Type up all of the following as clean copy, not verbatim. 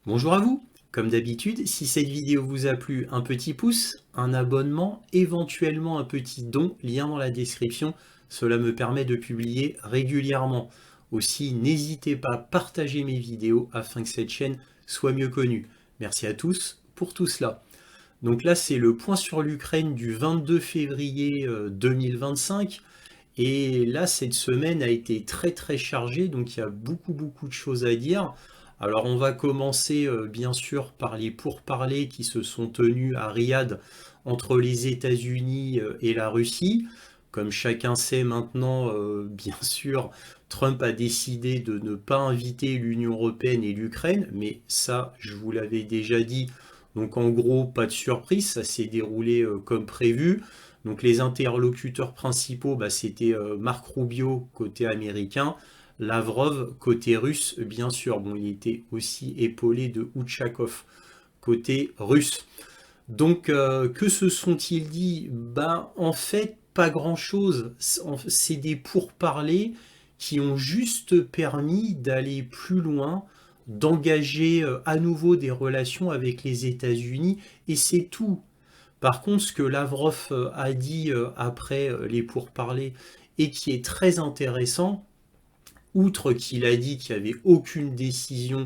Bonjour à vous. Comme d'habitude, si cette vidéo vous a plu, un petit pouce, un abonnement, éventuellement un petit don, lien dans la description, cela me permet de publier régulièrement. Aussi, n'hésitez pas à partager mes vidéos afin que cette chaîne soit mieux connue. Merci à tous pour tout cela. Donc là, c'est le point sur l'Ukraine du 22 février 2025. Et là, cette semaine a été très très chargée, donc il y a beaucoup de choses à dire. Alors on va commencer bien sûr par les pourparlers qui se sont tenus à Riyad entre les États-Unis et la Russie. Comme chacun sait maintenant, bien sûr, Trump a décidé de ne pas inviter l'Union européenne et l'Ukraine, mais ça, je vous l'avais déjà dit. Donc en gros, pas de surprise, ça s'est déroulé comme prévu. Donc les interlocuteurs principaux, bah, c'était Marc Rubio côté américain, Lavrov côté russe, bien sûr. Bon, il était aussi épaulé de Outchakov côté russe. Donc que se sont-ils dit? Bah en fait pas grand-chose. C'est des pourparlers qui ont juste permis d'aller plus loin, d'engager à nouveau des relations avec les États-Unis, et c'est tout. Par contre, ce que Lavrov a dit après les pourparlers et qui est très intéressant, outre qu'il a dit qu'il n'y avait aucune décision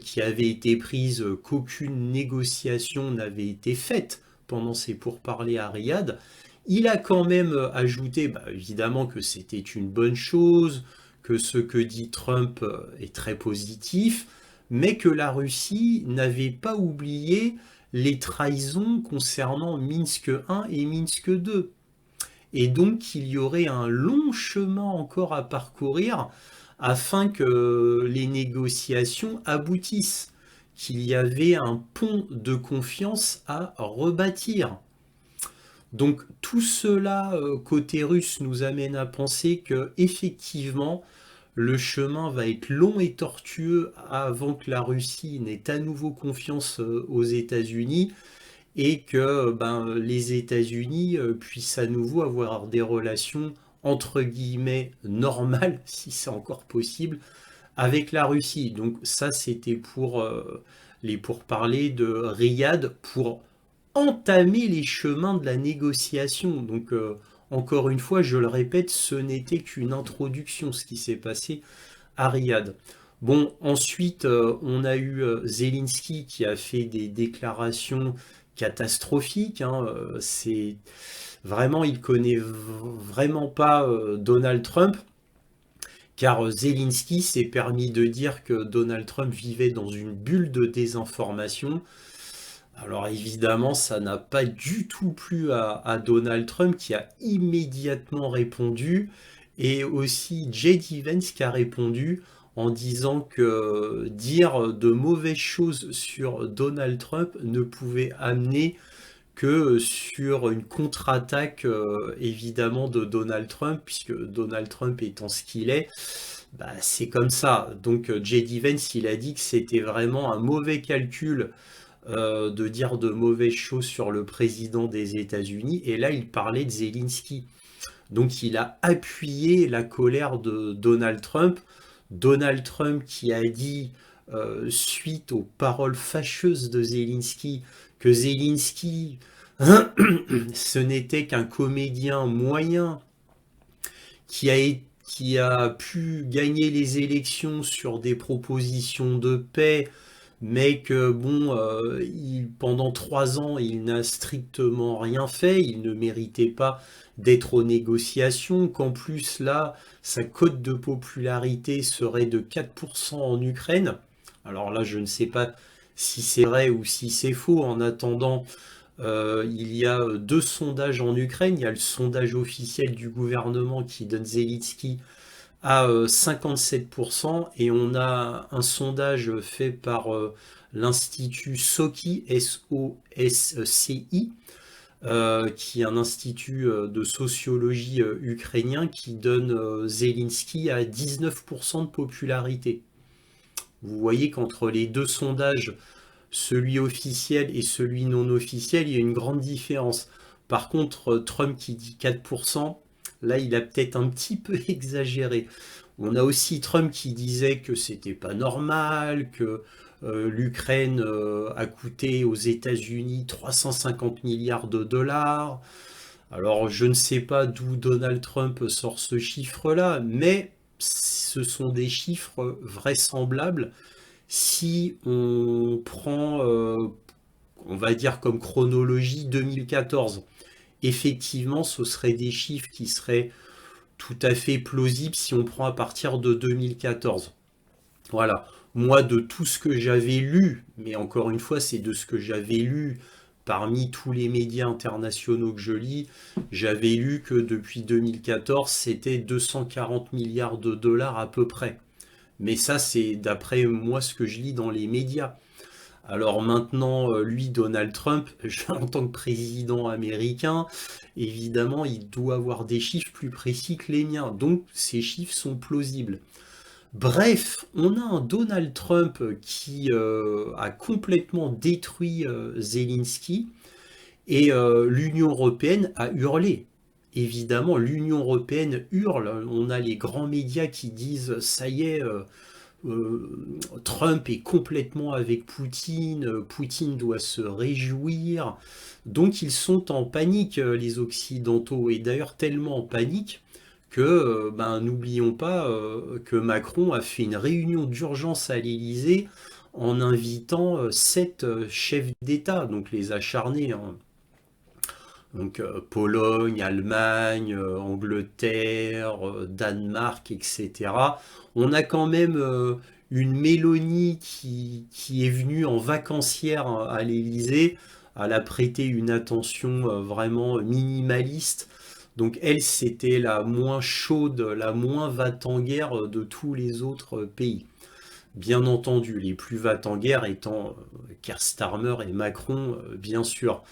qui avait été prise, qu'aucune négociation n'avait été faite pendant ces pourparlers à Riyad, il a quand même ajouté, bah, évidemment, que c'était une bonne chose, que ce que dit Trump est très positif, mais que la Russie n'avait pas oublié les trahisons concernant Minsk 1 et Minsk 2. Et donc il y aurait un long chemin encore à parcourir afin que les négociations aboutissent, qu'il y avait un pont de confiance à rebâtir. Donc tout cela côté russe nous amène à penser que effectivement le chemin va être long et tortueux avant que la Russie n'ait à nouveau confiance aux États-Unis et que ben, les États-Unis puissent à nouveau avoir des relations entre guillemets normales, si c'est encore possible, avec la Russie. Donc ça, c'était pour les pourparlers de Riyad pour entamer les chemins de la négociation. Donc encore une fois, je le répète, ce n'était qu'une introduction, ce qui s'est passé à Riyad. Bon, ensuite, on a eu Zelensky qui a fait des déclarations catastrophiques. Hein, c'est vraiment, il connaît vraiment pas Donald Trump, car Zelensky s'est permis de dire que Donald Trump vivait dans une bulle de désinformation. Alors évidemment, ça n'a pas du tout plu à Donald Trump qui a immédiatement répondu, et aussi J.D. Vance qui a répondu en disant que dire de mauvaises choses sur Donald Trump ne pouvait amener que sur une contre-attaque évidemment de Donald Trump, puisque Donald Trump étant ce qu'il est, bah, c'est comme ça. Donc J.D. Vance, il a dit que c'était vraiment un mauvais calcul de dire de mauvaises choses sur le président des États-Unis, et là il parlait de Zelensky. Donc il a appuyé la colère de Donald Trump. Donald Trump qui a dit, suite aux paroles fâcheuses de Zelensky, que Zelensky, ce n'était qu'un comédien moyen qui a pu gagner les élections sur des propositions de paix, mais que bon, pendant 3 ans, il n'a strictement rien fait, il ne méritait pas d'être aux négociations, qu'en plus là, sa cote de popularité serait de 4% en Ukraine. Alors là, je ne sais pas si c'est vrai ou si c'est faux. En attendant, il y a deux sondages en Ukraine. Il y a le sondage officiel du gouvernement qui donne Zelensky à 57%, et on a un sondage fait par l'Institut SOCI, SOSCI, qui est un institut de sociologie ukrainien qui donne Zelensky à 19% de popularité. Vous voyez qu'entre les deux sondages, celui officiel et celui non officiel, il y a une grande différence. Par contre, Trump qui dit 4%, là, il a peut-être un petit peu exagéré. On a aussi Trump qui disait que c'était pas normal, que L'Ukraine a coûté aux États-Unis 350 milliards de dollars. Alors, je ne sais pas d'où Donald Trump sort ce chiffre-là, mais ce sont des chiffres vraisemblables si on prend, on va dire comme chronologie 2014. Effectivement, ce seraient des chiffres qui seraient tout à fait plausibles si on prend à partir de 2014. Voilà. Moi, de tout ce que j'avais lu, mais encore une fois, c'est de ce que j'avais lu parmi tous les médias internationaux que je lis, j'avais lu que depuis 2014, c'était 240 milliards de dollars à peu près. Mais ça, c'est d'après moi ce que je lis dans les médias. Alors maintenant, lui, Donald Trump, en tant que président américain, évidemment, il doit avoir des chiffres plus précis que les miens. Donc, ces chiffres sont plausibles. Bref, on a un Donald Trump qui a complètement détruit Zelensky et l'Union européenne a hurlé. Évidemment, l'Union européenne hurle. On a les grands médias qui disent ça y est, Trump est complètement avec Poutine, Poutine doit se réjouir. Donc ils sont en panique, les Occidentaux, et d'ailleurs tellement en panique que, ben, n'oublions pas que Macron a fait une réunion d'urgence à l'Élysée en invitant 7 chefs d'État, donc les acharnés, hein. Donc Pologne, Allemagne, Angleterre, Danemark, etc. On a quand même une Mélanie qui est venue en vacancière à l'Élysée. Elle a prêté une attention vraiment minimaliste. Donc elle, c'était la moins chaude, la moins va-t-en-guerre de tous les autres pays. Bien entendu, les plus va-t-en-guerre étant Keir Starmer et Macron, bien sûr.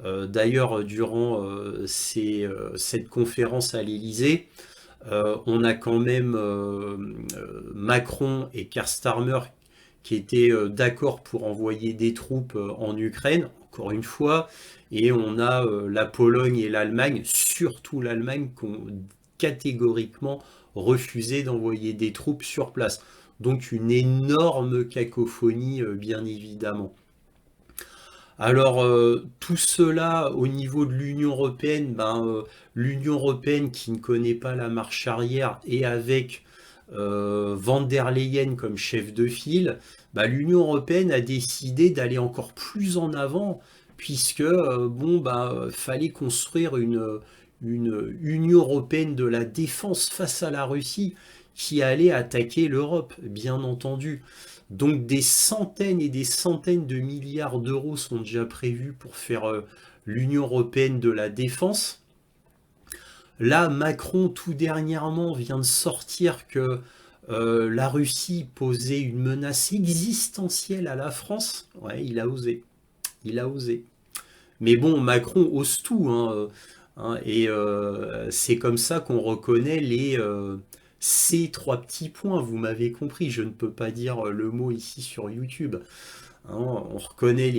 D'ailleurs, durant cette conférence à l'Élysée, on a quand même Macron et Keir Starmer qui étaient d'accord pour envoyer des troupes en Ukraine, encore une fois, et on a la Pologne et l'Allemagne, surtout l'Allemagne, qui ont catégoriquement refusé d'envoyer des troupes sur place. Donc une énorme cacophonie, bien évidemment. Alors, tout cela au niveau de l'Union européenne, ben, l'Union européenne qui ne connaît pas la marche arrière et avec Van der Leyen comme chef de file, ben, l'Union européenne a décidé d'aller encore plus en avant puisque bon, ben, fallait construire une Union européenne de la défense face à la Russie qui allait attaquer l'Europe, bien entendu. Donc des centaines et des centaines de milliards d'euros sont déjà prévus pour faire l'Union européenne de la défense. Là, Macron, tout dernièrement, vient de sortir que la Russie posait une menace existentielle à la France. Ouais, il a osé. Il a osé. Mais bon, Macron ose tout, hein, et c'est comme ça qu'on reconnaît ces 3 petits points. Vous m'avez compris, je ne peux pas dire le mot ici sur YouTube, hein. On reconnaît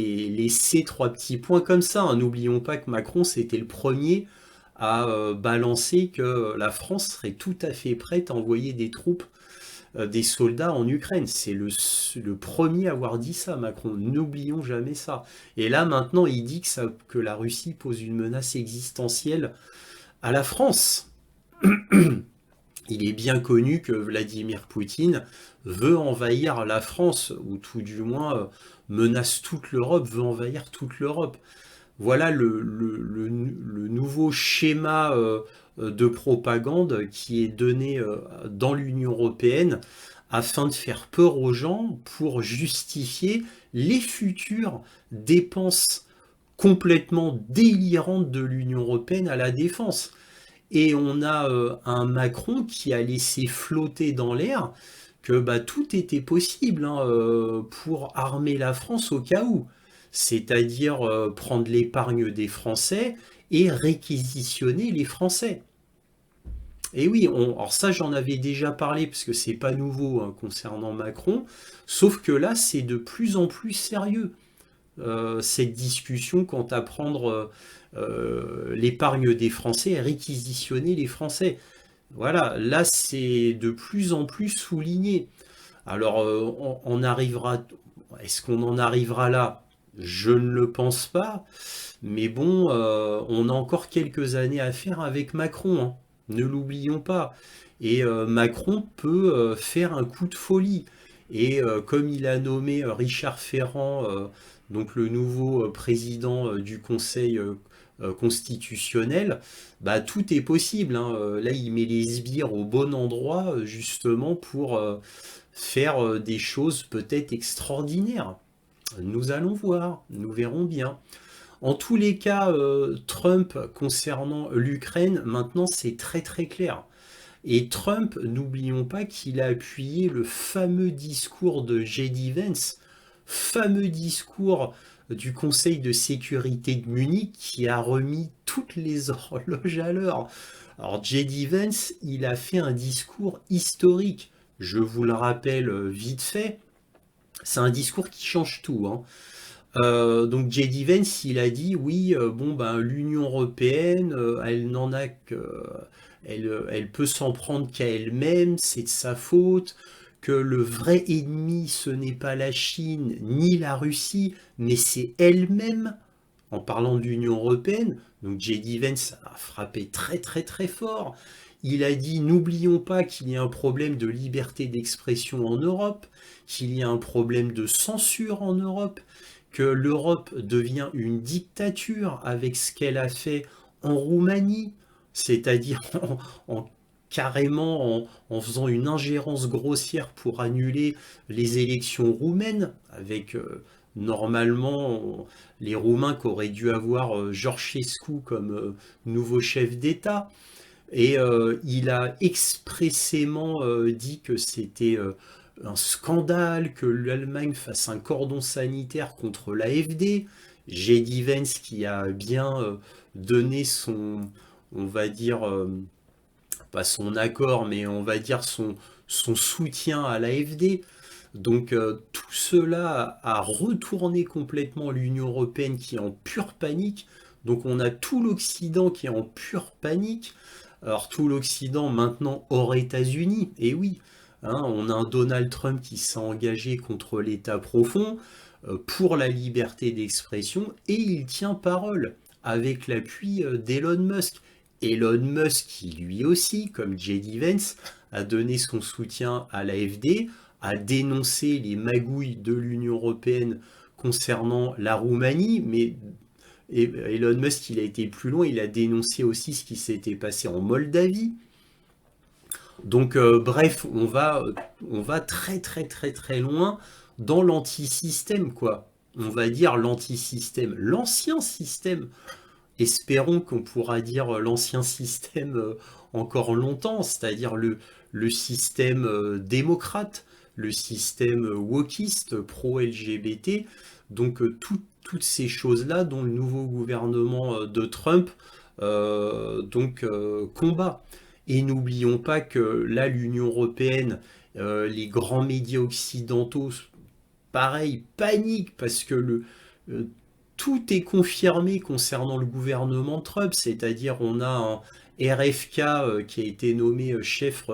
ces 3 petits points comme ça, hein. N'oublions pas que Macron, c'était le premier à balancer que la France serait tout à fait prête à envoyer des troupes, des soldats en Ukraine. C'est le premier à avoir dit ça, Macron. N'oublions jamais ça. Et là, maintenant, il dit que la Russie pose une menace existentielle à la France. Il est bien connu que Vladimir Poutine veut envahir la France, ou tout du moins menace toute l'Europe, veut envahir toute l'Europe. Voilà le nouveau schéma de propagande qui est donné dans l'Union européenne afin de faire peur aux gens pour justifier les futures dépenses complètement délirantes de l'Union européenne à la défense. Et on a un Macron qui a laissé flotter dans l'air que bah, tout était possible, hein, pour armer la France au cas où. C'est-à-dire prendre l'épargne des Français et réquisitionner les Français. Et oui, alors ça j'en avais déjà parlé parce que c'est pas nouveau, hein, concernant Macron, sauf que là c'est de plus en plus sérieux, cette discussion quant à prendre l'épargne des Français et réquisitionner les Français. Voilà, là c'est de plus en plus souligné. Alors on arrivera. Est-ce qu'on en arrivera là? Je ne le pense pas. Mais bon, on a encore quelques années à faire avec Macron, hein. Ne l'oublions pas. Et Macron peut faire un coup de folie. Et comme il a nommé Richard Ferrand, donc le nouveau président du Conseil constitutionnel, bah, tout est possible, hein. Là, il met les sbires au bon endroit, justement, pour faire des choses peut-être extraordinaires. Nous allons voir, nous verrons bien. En tous les cas, Trump concernant l'Ukraine, maintenant c'est très très clair. Et Trump, n'oublions pas qu'il a appuyé le fameux discours de J.D. Vance, fameux discours du Conseil de sécurité de Munich qui a remis toutes les horloges à l'heure. Alors J.D. Vance, il a fait un discours historique. Je vous le rappelle vite fait, c'est un discours qui change tout, hein. Donc J.D. Vance, il a dit oui, bon ben l'Union européenne, elle n'en a que, elle peut s'en prendre qu'à elle-même, c'est de sa faute, que le vrai ennemi ce n'est pas la Chine ni la Russie, mais c'est elle-même. En parlant de l'Union européenne, donc J.D. Vance a frappé très très très fort. Il a dit n'oublions pas qu'il y a un problème de liberté d'expression en Europe, qu'il y a un problème de censure en Europe, que l'Europe devient une dictature avec ce qu'elle a fait en Roumanie, c'est-à-dire en carrément en faisant une ingérence grossière pour annuler les élections roumaines, avec normalement les Roumains qui auraient dû avoir Georgescu comme nouveau chef d'État. Et il a expressément dit que c'était un scandale que l'Allemagne fasse un cordon sanitaire contre l'AfD. J.D. Vance qui a bien donné son, on va dire, pas son accord, mais on va dire son soutien à l'AfD. Donc tout cela a retourné complètement l'Union européenne qui est en pure panique. Donc on a tout l'Occident qui est en pure panique. Alors tout l'Occident maintenant hors États-Unis, et oui, hein, on a un Donald Trump qui s'est engagé contre l'État profond pour la liberté d'expression et il tient parole avec l'appui d'Elon Musk. Elon Musk qui lui aussi, comme J.D. Vance, a donné son soutien à l'AfD, a dénoncé les magouilles de l'Union européenne concernant la Roumanie, mais Elon Musk, il a été plus loin, il a dénoncé aussi ce qui s'était passé en Moldavie. Donc, bref, on va très très très très loin dans l'antisystème, quoi. On va dire l'antisystème, l'ancien système. Espérons qu'on pourra dire l'ancien système encore longtemps, c'est-à-dire le système démocrate, le système wokiste, pro-LGBT, donc toutes ces choses-là dont le nouveau gouvernement de Trump combat. Et n'oublions pas que là, l'Union européenne, les grands médias occidentaux, pareil, paniquent parce que euh, tout est confirmé concernant le gouvernement Trump, c'est-à-dire on a un RFK qui a été nommé chef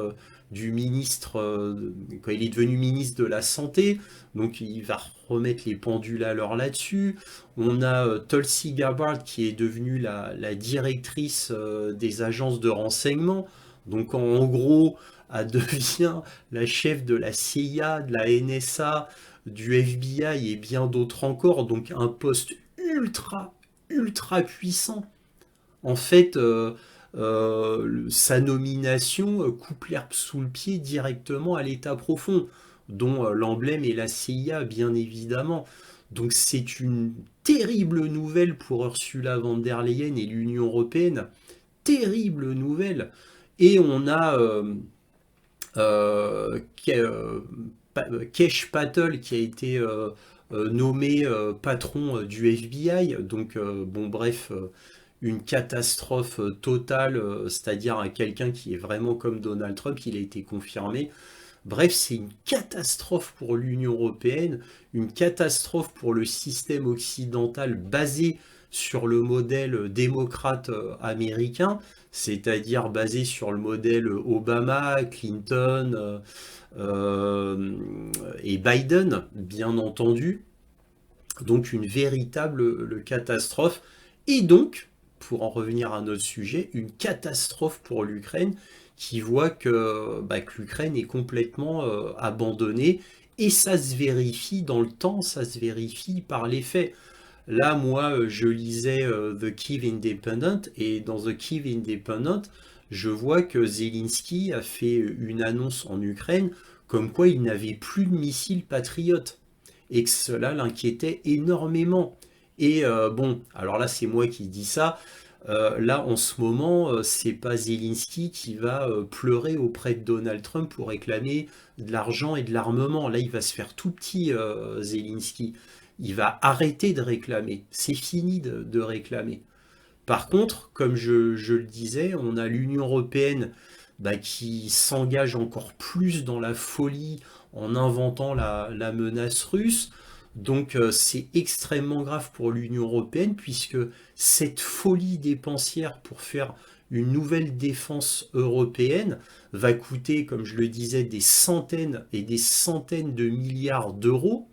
du ministre, quand il est devenu ministre de la Santé, donc il va remettre les pendules à l'heure là-dessus. On a Tulsi Gabbard qui est devenue la directrice des agences de renseignement, donc en gros, elle devient la chef de la CIA, de la NSA, du FBI et bien d'autres encore, donc un poste ultra, ultra puissant. En fait, sa nomination coupe l'herbe sous le pied directement à l'État profond, dont l'emblème est la CIA, bien évidemment. Donc c'est une terrible nouvelle pour Ursula von der Leyen et l'Union européenne. Terrible nouvelle. Et on a euh, euh, Kesh Patel qui a été nommé patron du FBI. Donc, bon, bref, une catastrophe totale, c'est-à-dire à quelqu'un qui est vraiment comme Donald Trump, il a été confirmé. Bref, c'est une catastrophe pour l'Union européenne, une catastrophe pour le système occidental basé sur le modèle démocrate américain, c'est-à-dire basé sur le modèle Obama, Clinton, et Biden, bien entendu. Donc une véritable catastrophe. Et donc, pour en revenir à notre sujet, une catastrophe pour l'Ukraine qui voit que l'Ukraine est complètement abandonnée. Et ça se vérifie dans le temps, ça se vérifie par les faits. Là, moi, je lisais The Kyiv Independent, et dans The Kyiv Independent, je vois que Zelensky a fait une annonce en Ukraine comme quoi il n'avait plus de missiles patriotes et que cela l'inquiétait énormément. Et bon, alors là, c'est moi qui dis ça. Là, en ce moment, c'est pas Zelensky qui va pleurer auprès de Donald Trump pour réclamer de l'argent et de l'armement. Là, il va se faire tout petit, Zelensky. Il va arrêter de réclamer. C'est fini de réclamer. Par contre, comme je le disais, on a l'Union européenne qui s'engage encore plus dans la folie en inventant la menace russe. Donc c'est extrêmement grave pour l'Union européenne puisque cette folie dépensière pour faire une nouvelle défense européenne va coûter, comme je le disais, des centaines et des centaines de milliards d'euros.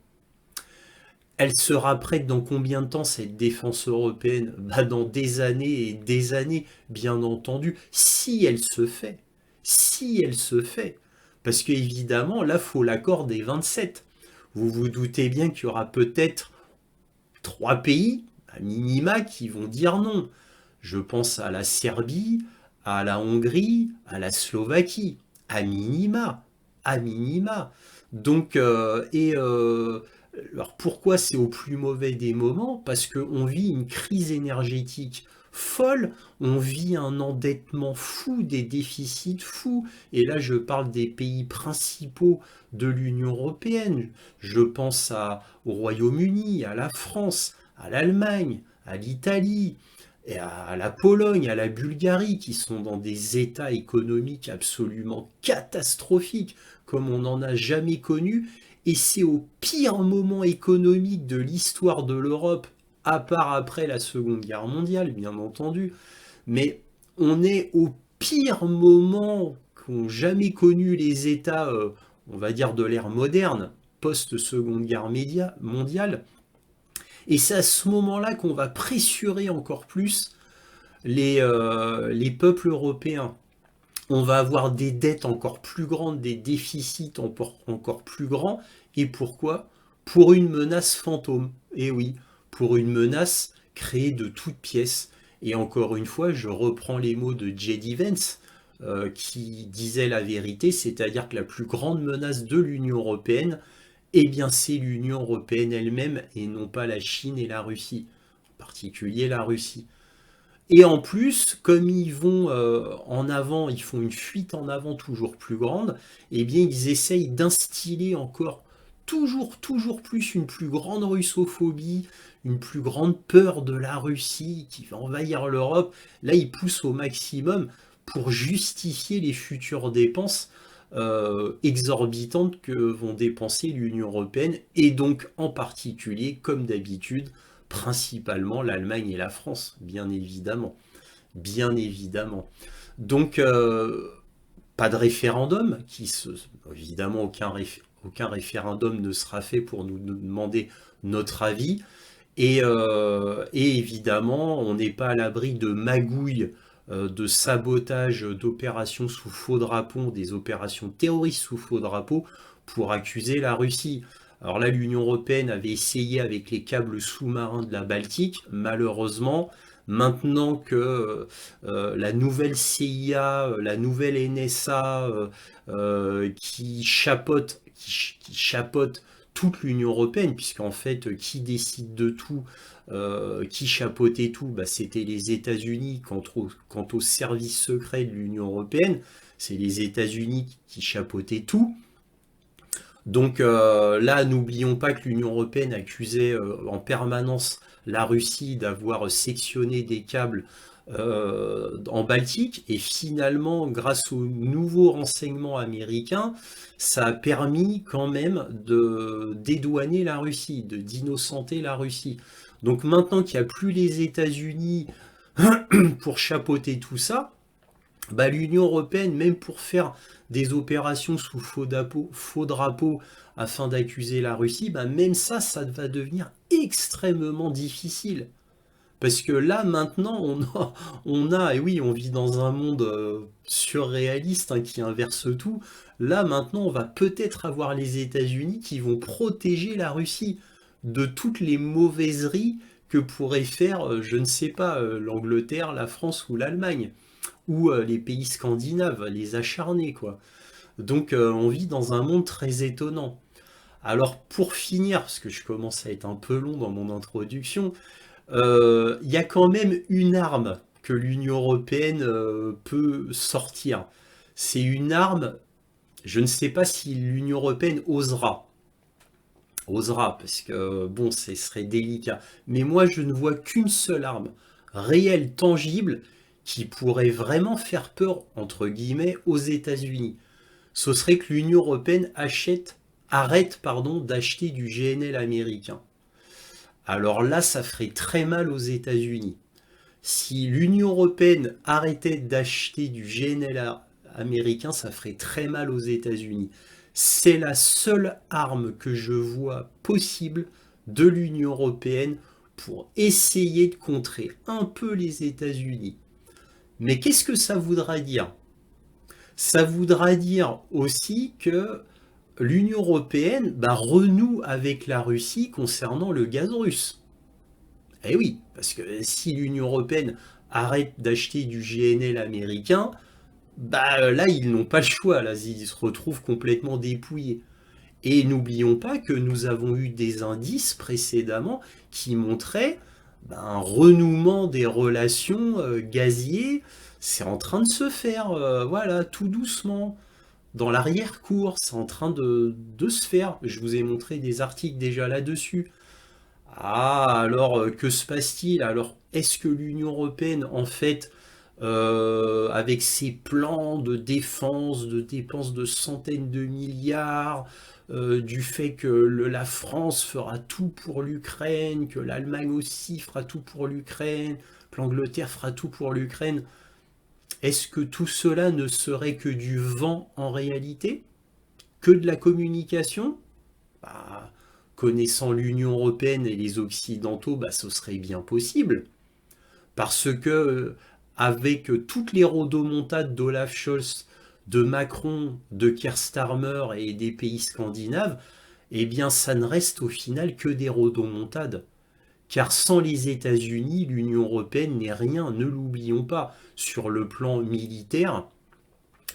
Elle sera prête dans combien de temps cette défense européenne? Dans des années et des années, bien entendu, si elle se fait. Si elle se fait. Parce qu'évidemment, là, il faut l'accord des 27. Vous vous doutez bien qu'il y aura peut-être 3 pays, à minima, qui vont dire non. Je pense à la Serbie, à la Hongrie, à la Slovaquie. À minima. À minima. Donc, alors pourquoi c'est au plus mauvais des moments? Parce qu'on vit une crise énergétique folle, on vit un endettement fou, des déficits fous, et là je parle des pays principaux de l'Union européenne, je pense au Royaume-Uni, à la France, à l'Allemagne, à l'Italie, et à la Pologne, à la Bulgarie, qui sont dans des états économiques absolument catastrophiques, comme on n'en a jamais connu, et c'est au pire moment économique de l'histoire de l'Europe, à part après la Seconde Guerre mondiale, bien entendu, mais on est au pire moment qu'ont jamais connu les États, on va dire, de l'ère moderne, post-Seconde Guerre mondiale, et c'est à ce moment-là qu'on va pressurer encore plus les peuples européens. On va avoir des dettes encore plus grandes, des déficits encore plus grands. Et pourquoi? Pour une menace fantôme. Et oui, pour une menace créée de toutes pièces. Et encore une fois, je reprends les mots de J.D. Vance, qui disait la vérité, c'est-à-dire que la plus grande menace de l'Union européenne, eh bien c'est l'Union européenne elle-même et non pas la Chine et la Russie, en particulier la Russie. Et en plus, comme ils vont en avant, ils font une fuite en avant toujours plus grande, eh bien ils essayent d'instiller encore toujours plus une plus grande russophobie, une plus grande peur de la Russie qui va envahir l'Europe. Là, ils poussent au maximum pour justifier les futures dépenses exorbitantes que vont dépenser l'Union européenne, et donc en particulier, comme d'habitude, principalement l'Allemagne et la France, bien évidemment. Bien évidemment. Donc, pas de référendum, évidemment, aucun référendum ne sera fait pour nous demander notre avis. Et évidemment, on n'est pas à l'abri de magouilles, de sabotage, d'opérations sous faux drapeau, des opérations terroristes sous faux drapeau pour accuser la Russie. Alors là, l'Union européenne avait essayé avec les câbles sous-marins de la Baltique. Malheureusement, maintenant que la nouvelle CIA, la nouvelle NSA qui chapeaute toute l'Union européenne, puisqu'en fait, qui décide de tout, qui chapeautait tout, c'était les États-Unis. Quant aux services secrets de l'Union européenne, c'est les États-Unis qui chapeautaient tout. Donc là, n'oublions pas que l'Union européenne accusait en permanence la Russie d'avoir sectionné des câbles en Baltique, et finalement, grâce aux nouveaux renseignements américains, ça a permis quand même de dédouaner la Russie, d'innocenter la Russie. Donc maintenant qu'il n'y a plus les États-Unis pour chapeauter tout ça, bah, l'Union européenne, même pour faire des opérations sous faux drapeau afin d'accuser la Russie, bah, même ça va devenir extrêmement difficile. Parce que là, maintenant, et oui, on vit dans un monde surréaliste hein, qui inverse tout. Là, maintenant, on va peut-être avoir les États-Unis qui vont protéger la Russie de toutes les mauvaiseries que pourraient faire, je ne sais pas, l'Angleterre, la France ou l'Allemagne, ou les pays scandinaves, les acharnés, quoi. Donc, on vit dans un monde très étonnant. Alors, pour finir, parce que je commence à être un peu long dans mon introduction, il y a quand même une arme que l'Union européenne peut sortir. C'est une arme, je ne sais pas si l'Union européenne osera, parce que bon, ce serait délicat. Mais moi, je ne vois qu'une seule arme, réelle, tangible, qui pourrait vraiment faire peur, entre guillemets, aux États-Unis. Ce serait que l'Union européenne arrête d'acheter du GNL américain. Alors là, ça ferait très mal aux États-Unis. Si l'Union européenne arrêtait d'acheter du GNL américain, ça ferait très mal aux États-Unis. C'est la seule arme que je vois possible de l'Union européenne pour essayer de contrer un peu les États-Unis. Mais qu'est-ce que ça voudra dire? Ça voudra dire aussi que l'Union européenne renoue avec la Russie concernant le gaz russe. Eh oui, parce que si l'Union européenne arrête d'acheter du GNL américain, là ils n'ont pas le choix, là ils se retrouvent complètement dépouillés. Et n'oublions pas que nous avons eu des indices précédemment qui montraient un renouement des relations gaziers, c'est en train de se faire, voilà, tout doucement. Dans l'arrière-cour, c'est en train de se faire. Je vous ai montré des articles déjà là-dessus. Ah, alors que se passe-t-il? Alors, est-ce que l'Union européenne, en fait, avec ses plans de défense, de dépenses de centaines de milliards, du fait que la France fera tout pour l'Ukraine, que l'Allemagne aussi fera tout pour l'Ukraine, que l'Angleterre fera tout pour l'Ukraine, est-ce que tout cela ne serait que du vent en réalité? Que de la communication? Bah, connaissant l'Union européenne et les Occidentaux, ce serait bien possible. Parce que, avec toutes les rodomontades d'Olaf Scholz, de Macron, de Keir Starmer et des pays scandinaves, eh bien, ça ne reste au final que des rodomontades. Car sans les États-Unis, l'Union européenne n'est rien, ne l'oublions pas, sur le plan militaire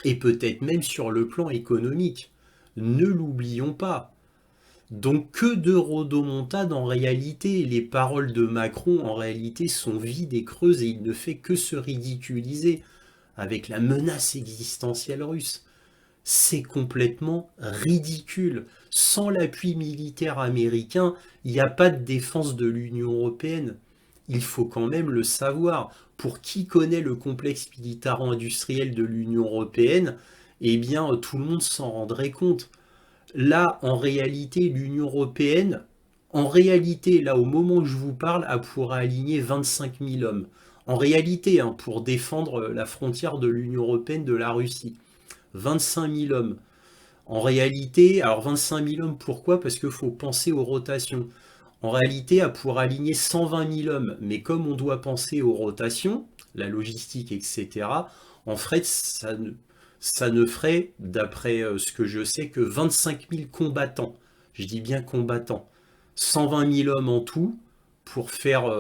et peut-être même sur le plan économique. Ne l'oublions pas. Donc que de rodomontades en réalité, les paroles de Macron en réalité sont vides et creuses et il ne fait que se ridiculiser avec la menace existentielle russe. C'est complètement ridicule. Sans l'appui militaire américain, il n'y a pas de défense de l'Union européenne. Il faut quand même le savoir. Pour qui connaît le complexe militaro-industriel de l'Union européenne, eh bien tout le monde s'en rendrait compte. Là, en réalité, l'Union européenne, en réalité, là, au moment où je vous parle, elle pourra aligner 25 000 hommes. En réalité, hein, pour défendre la frontière de l'Union européenne de la Russie. 25 000 hommes. En réalité, alors 25 000 hommes, pourquoi? Parce qu'il faut penser aux rotations. En réalité, elle pourra aligner 120 000 hommes, mais comme on doit penser aux rotations, la logistique, etc., en fait, ça ne ferait, d'après ce que je sais, que 25 000 combattants. Je dis bien combattants. 120 000 hommes en tout pour faire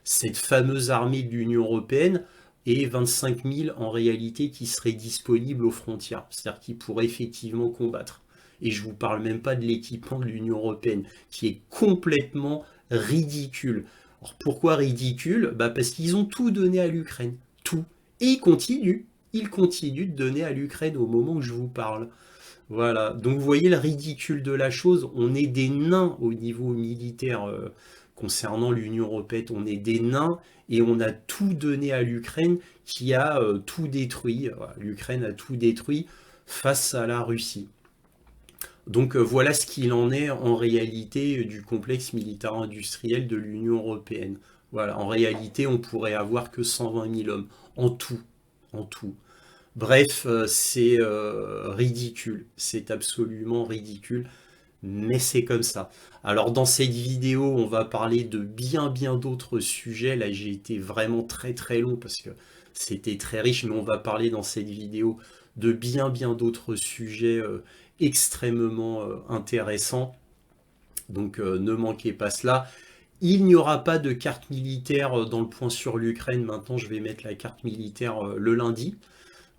cette fameuse armée de l'Union européenne et 25 000 en réalité qui seraient disponibles aux frontières. C'est-à-dire qui pourraient effectivement combattre. Et je ne vous parle même pas de l'équipement de l'Union européenne qui est complètement ridicule. Alors pourquoi ridicule? Parce qu'ils ont tout donné à l'Ukraine. Tout. Et ils continuent. Ils continuent de donner à l'Ukraine au moment où je vous parle. Voilà, donc vous voyez le ridicule de la chose, on est des nains au niveau militaire concernant l'Union européenne, on est des nains et on a tout donné à l'Ukraine qui a tout détruit, voilà, l'Ukraine a tout détruit face à la Russie. Donc voilà ce qu'il en est en réalité du complexe militaro-industriel de l'Union européenne. Voilà, en réalité on pourrait avoir que 120 000 hommes en tout, en tout. Bref, c'est ridicule, c'est absolument ridicule, mais c'est comme ça. Alors dans cette vidéo, on va parler de bien d'autres sujets. Là, j'ai été vraiment très long parce que c'était très riche, mais on va parler dans cette vidéo de bien d'autres sujets extrêmement intéressants. Donc ne manquez pas cela. Il n'y aura pas de carte militaire dans le point sur l'Ukraine. Maintenant, je vais mettre la carte militaire le lundi.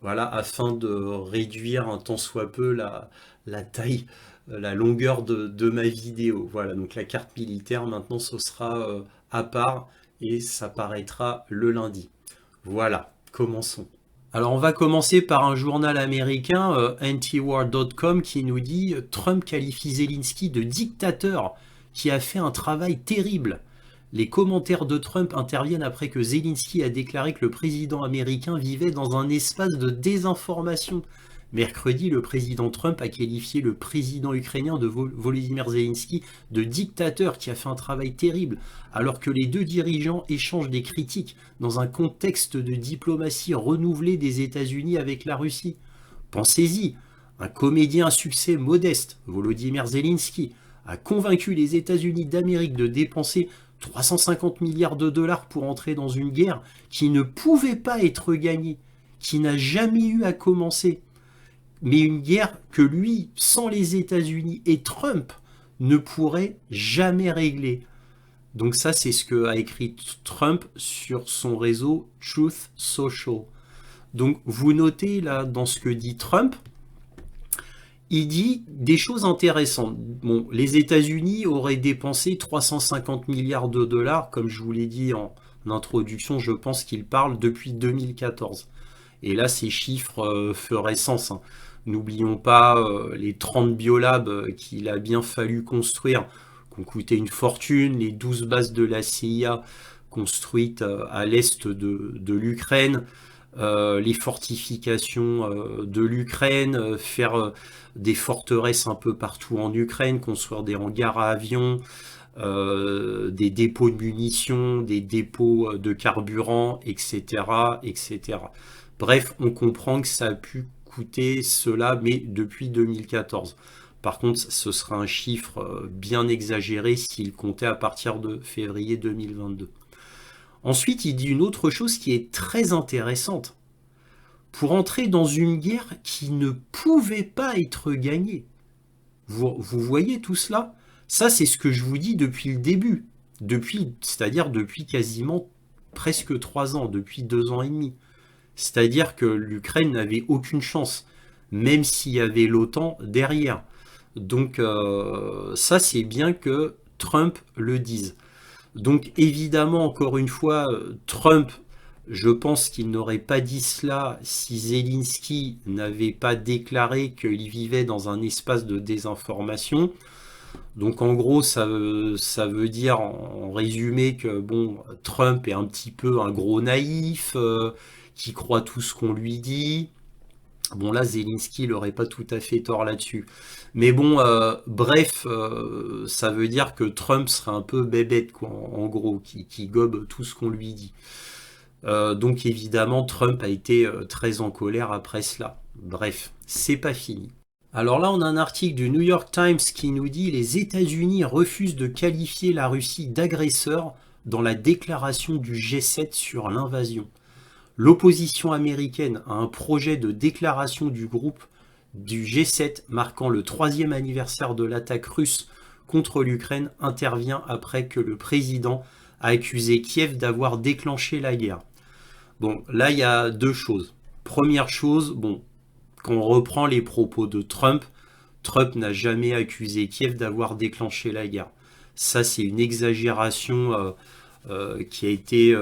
Voilà, afin de réduire un tant soit peu la taille, la longueur de ma vidéo. Voilà, donc la carte militaire, maintenant, ce sera à part et ça paraîtra le lundi. Voilà, commençons. Alors on va commencer par un journal américain, antiwar.com, qui nous dit Trump qualifie Zelensky de dictateur qui a fait un travail terrible. Les commentaires de Trump interviennent après que Zelensky a déclaré que le président américain vivait dans un espace de désinformation. Mercredi, le président Trump a qualifié le président ukrainien de Volodymyr Zelensky de dictateur qui a fait un travail terrible, alors que les deux dirigeants échangent des critiques dans un contexte de diplomatie renouvelée des États-Unis avec la Russie. Pensez-y, un comédien à succès modeste, Volodymyr Zelensky, a convaincu les États-Unis d'Amérique de dépenser 350 milliards de dollars pour entrer dans une guerre qui ne pouvait pas être gagnée, qui n'a jamais eu à commencer, mais une guerre que lui, sans les États-Unis et Trump, ne pourrait jamais régler. Donc ça, c'est ce que a écrit Trump sur son réseau Truth Social. Donc vous notez là, dans ce que dit Trump, il dit des choses intéressantes. Bon, les États-Unis auraient dépensé 350 milliards de dollars, comme je vous l'ai dit en introduction, je pense qu'il parle depuis 2014. Et là, ces chiffres feraient sens. Hein. N'oublions pas les 30 biolabs qu'il a bien fallu construire, qui ont coûté une fortune, les 12 bases de la CIA construites à l'est de l'Ukraine, les fortifications de l'Ukraine, faire des forteresses un peu partout en Ukraine, construire des hangars à avions, des dépôts de munitions, des dépôts de carburant, etc., etc. Bref, on comprend que ça a pu coûter cela, mais depuis 2014. Par contre, ce sera un chiffre bien exagéré s'il comptait à partir de février 2022. Ensuite, il dit une autre chose qui est très intéressante. Pour entrer dans une guerre qui ne pouvait pas être gagnée. Vous voyez tout cela? Ça, c'est ce que je vous dis depuis le début. C'est-à-dire depuis quasiment presque 3 ans, depuis 2 ans et demi. C'est-à-dire que l'Ukraine n'avait aucune chance, même s'il y avait l'OTAN derrière. Donc ça, c'est bien que Trump le dise. Donc évidemment, encore une fois, Trump, je pense qu'il n'aurait pas dit cela si Zelensky n'avait pas déclaré qu'il vivait dans un espace de désinformation. Donc en gros, ça veut dire en résumé que bon, Trump est un petit peu un gros naïf, qui croit tout ce qu'on lui dit. Bon là, Zelensky n'aurait pas tout à fait tort là-dessus. Mais bon, bref, ça veut dire que Trump serait un peu bébête, quoi, en gros, qui gobe tout ce qu'on lui dit. Donc évidemment, Trump a été très en colère après cela. Bref, c'est pas fini. Alors là, on a un article du New York Times qui nous dit les États-Unis refusent de qualifier la Russie d'agresseur dans la déclaration du G7 sur l'invasion. L'opposition américaine a un projet de déclaration du groupe du G7 marquant le 3e anniversaire de l'attaque russe contre l'Ukraine intervient après que le président a accusé Kiev d'avoir déclenché la guerre. Bon, là, il y a deux choses. Première chose, bon, quand on reprend les propos de Trump, Trump n'a jamais accusé Kiev d'avoir déclenché la guerre. Ça, c'est une exagération qui a été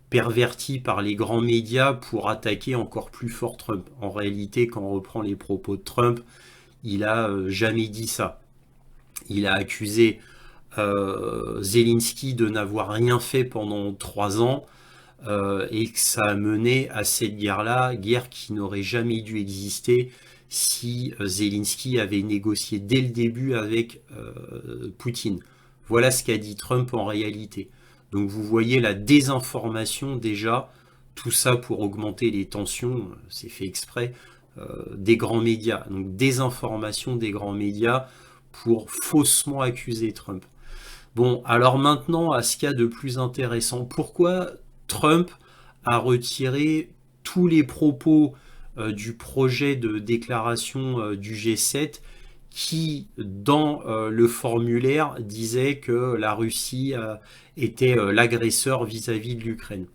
pervertie par les grands médias pour attaquer encore plus fort Trump. En réalité, quand on reprend les propos de Trump, il n'a jamais dit ça. Il a accusé Zelensky de n'avoir rien fait pendant 3 ans et que ça a mené à cette guerre-là, guerre qui n'aurait jamais dû exister si Zelensky avait négocié dès le début avec Poutine. Voilà ce qu'a dit Trump en réalité. Donc vous voyez la désinformation déjà Tout ça pour augmenter les tensions, c'est fait exprès, des grands médias. Donc désinformation des grands médias pour faussement accuser Trump. Bon, alors maintenant, à ce qu'il y a de plus intéressant, pourquoi Trump a retiré tous les propos du projet de déclaration du G7 qui, dans le formulaire, disait que la Russie était l'agresseur vis-à-vis de l'Ukraine.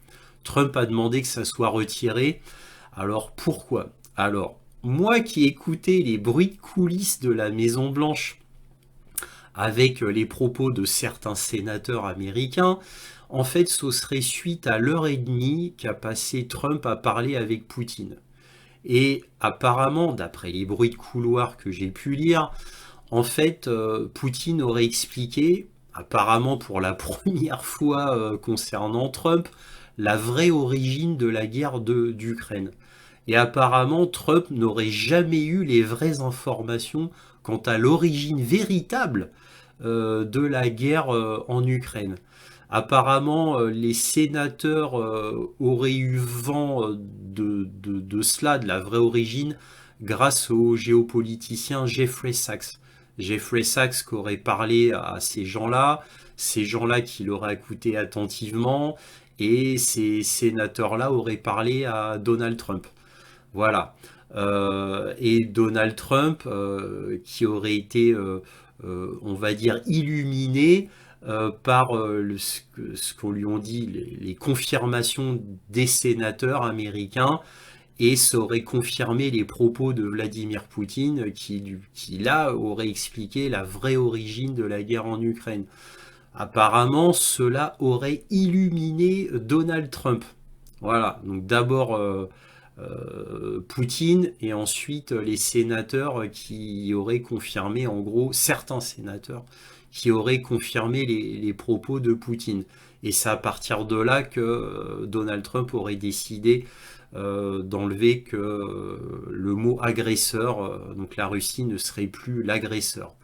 Trump a demandé que ça soit retiré. Alors pourquoi? Alors, moi qui écoutais les bruits de coulisses de la Maison-Blanche avec les propos de certains sénateurs américains, en fait, ce serait suite à l'heure et demie qu'a passé Trump à parler avec Poutine. Et apparemment, d'après les bruits de couloir que j'ai pu lire, en fait, Poutine aurait expliqué, apparemment pour la première fois concernant Trump, la vraie origine de la guerre d'Ukraine. Et apparemment, Trump n'aurait jamais eu les vraies informations quant à l'origine véritable de la guerre en Ukraine. Apparemment, les sénateurs auraient eu vent de cela, de la vraie origine, grâce au géopoliticien Jeffrey Sachs. Jeffrey Sachs qui aurait parlé à ces gens-là qui l'auraient écouté attentivement, et ces sénateurs-là auraient parlé à Donald Trump. Voilà. Et Donald Trump, qui aurait été, on va dire, illuminé par ce qu'on lui ont dit, les confirmations des sénateurs américains, et ça aurait confirmé les propos de Vladimir Poutine, qui là aurait expliqué la vraie origine de la guerre en Ukraine. Apparemment, cela aurait illuminé Donald Trump. Voilà, donc d'abord Poutine, et ensuite les sénateurs qui auraient confirmé, en gros, certains sénateurs qui auraient confirmé les propos de Poutine. Et c'est à partir de là que Donald Trump aurait décidé d'enlever que le mot agresseur, donc la Russie ne serait plus l'agresseur.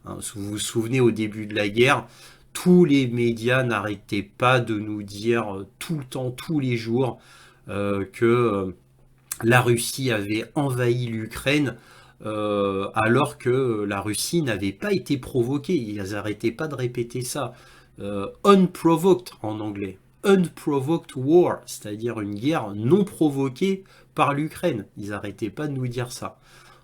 Hein, vous vous souvenez, au début de la guerre, tous les médias n'arrêtaient pas de nous dire tout le temps, tous les jours, que la Russie avait envahi l'Ukraine, alors que la Russie n'avait pas été provoquée. Ils n'arrêtaient pas de répéter ça. Unprovoked en anglais. Unprovoked war, c'est-à-dire une guerre non provoquée par l'Ukraine. Ils n'arrêtaient pas de nous dire ça.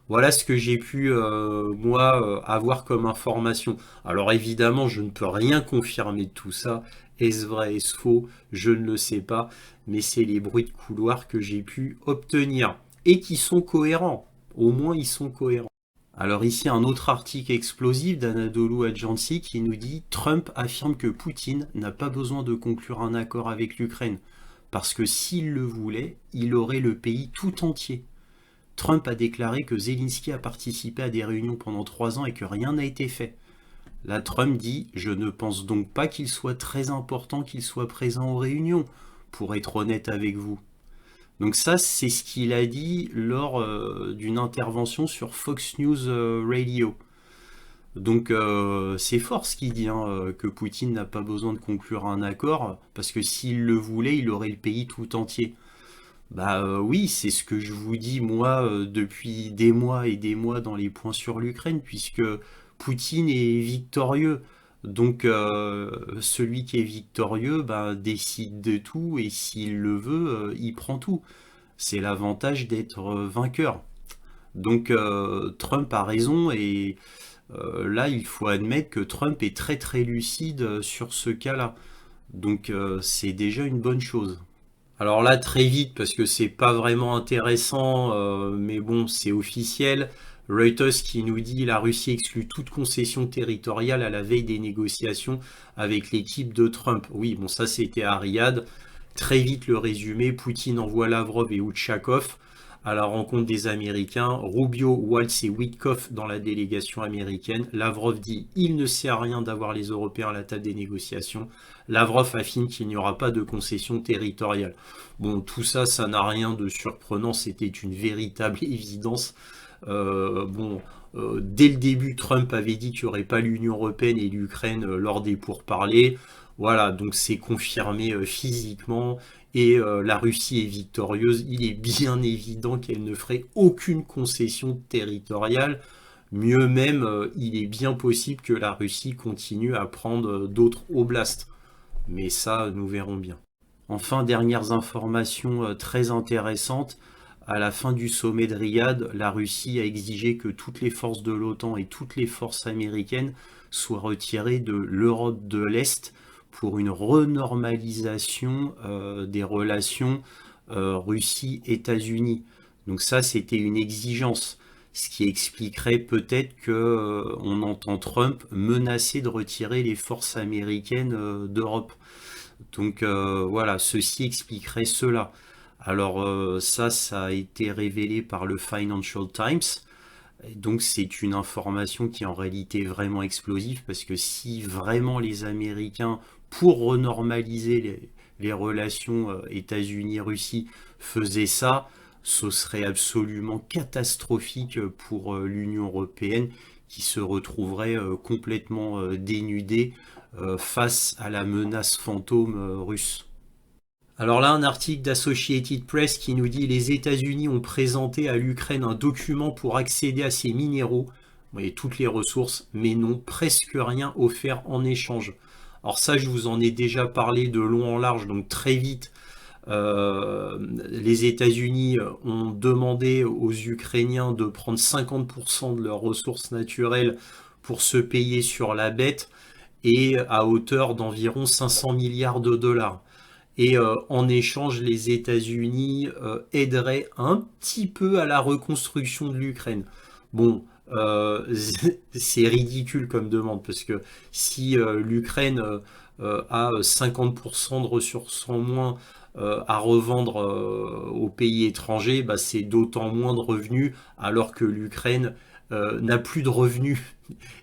Voilà ce que j'ai pu, moi, avoir comme information. Alors évidemment, je ne peux rien confirmer de tout ça. Est-ce vrai, est-ce faux? Je ne le sais pas. Mais c'est les bruits de couloir que j'ai pu obtenir. Et qui sont cohérents. Au moins, ils sont cohérents. Alors ici, un autre article explosif d'Anadolu Ajansi qui nous dit « Trump affirme que Poutine n'a pas besoin de conclure un accord avec l'Ukraine. Parce que s'il le voulait, il aurait le pays tout entier. » Trump a déclaré que Zelensky a participé à des réunions pendant 3 ans et que rien n'a été fait. Là, Trump dit « Je ne pense donc pas qu'il soit très important qu'il soit présent aux réunions, pour être honnête avec vous. » Donc ça, c'est ce qu'il a dit lors d'une intervention sur Fox News Radio. Donc c'est fort ce qu'il dit, hein, que Poutine n'a pas besoin de conclure un accord, parce que s'il le voulait, il aurait le pays tout entier. Bah oui, c'est ce que je vous dis moi depuis des mois et des mois dans les points sur l'Ukraine, puisque Poutine est victorieux. Donc celui qui est victorieux décide de tout, et s'il le veut, il prend tout. C'est l'avantage d'être vainqueur. Donc Trump a raison, et là il faut admettre que Trump est très très lucide sur ce cas-là. Donc c'est déjà une bonne chose. Alors là, très vite, parce que c'est pas vraiment intéressant, mais bon, c'est officiel. Reuters qui nous dit la Russie exclut toute concession territoriale à la veille des négociations avec l'équipe de Trump. Oui, bon, ça c'était à Riyad. Très vite le résumé, Poutine envoie Lavrov et Utchakov à la rencontre des Américains. Rubio, Waltz et Witkoff dans la délégation américaine. Lavrov dit « Il ne sert à rien d'avoir les Européens à la table des négociations ». Lavrov affirme qu'il n'y aura pas de concession territoriale. Bon, tout ça, ça n'a rien de surprenant, c'était une véritable évidence. Dès le début, Trump avait dit qu'il n'y aurait pas l'Union européenne et l'Ukraine lors des pourparlers. Voilà, donc c'est confirmé physiquement et la Russie est victorieuse. Il est bien évident qu'elle ne ferait aucune concession territoriale. Mieux même, il est bien possible que la Russie continue à prendre d'autres oblasts. Mais ça, nous verrons bien. Enfin, dernières informations très intéressantes. À la fin du sommet de Riyad, la Russie a exigé que toutes les forces de l'OTAN et toutes les forces américaines soient retirées de l'Europe de l'Est pour une renormalisation des relations Russie-États-Unis. Donc ça, c'était une exigence, ce qui expliquerait peut-être que on entend Trump menacer de retirer les forces américaines d'Europe. Donc voilà, ceci expliquerait cela. Alors ça a été révélé par le Financial Times. Et donc c'est une information qui est en réalité vraiment explosive parce que si vraiment les Américains, pour renormaliser les relations États-Unis-Russie, faisaient ça, ce serait absolument catastrophique pour l'Union européenne qui se retrouverait complètement dénudée face à la menace fantôme russe. Alors là, un article d'Associated Press qui nous dit les États-Unis ont présenté à l'Ukraine un document pour accéder à ces minéraux, vous voyez, toutes les ressources, mais n'ont presque rien offert en échange. Alors ça, je vous en ai déjà parlé de long en large, donc très vite. Les États-Unis ont demandé aux Ukrainiens de prendre 50% de leurs ressources naturelles pour se payer sur la bête et à hauteur d'environ 500 milliards de dollars. Et en échange, les États-Unis aideraient un petit peu à la reconstruction de l'Ukraine. Bon, c'est ridicule comme demande, parce que si l'Ukraine a 50% de ressources en moins à revendre aux pays étrangers, bah, c'est d'autant moins de revenus, alors que l'Ukraine n'a plus de revenus,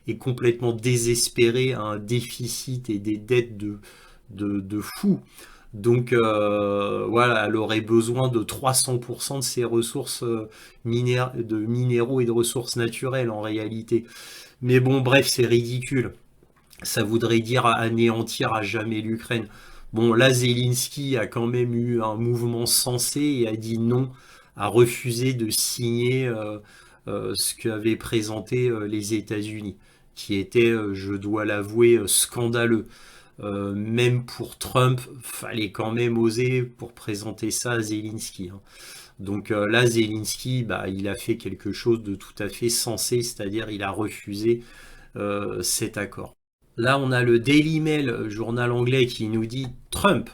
est complètement désespérée, a un déficit et des dettes de fou. Donc voilà, elle aurait besoin de 300% de ses ressources de minéraux et de ressources naturelles en réalité. Mais bon, bref, c'est ridicule. Ça voudrait dire anéantir à jamais l'Ukraine. Bon, là, Zelensky a quand même eu un mouvement sensé et a dit non, a refusé de signer ce qu'avaient présenté les États-Unis, qui était, je dois l'avouer, scandaleux. Même pour Trump, fallait quand même oser pour présenter ça à Zelensky, hein. Donc là, Zelensky, bah, il a fait quelque chose de tout à fait sensé, c'est-à-dire il a refusé cet accord. Là, on a le Daily Mail, journal anglais, qui nous dit Trump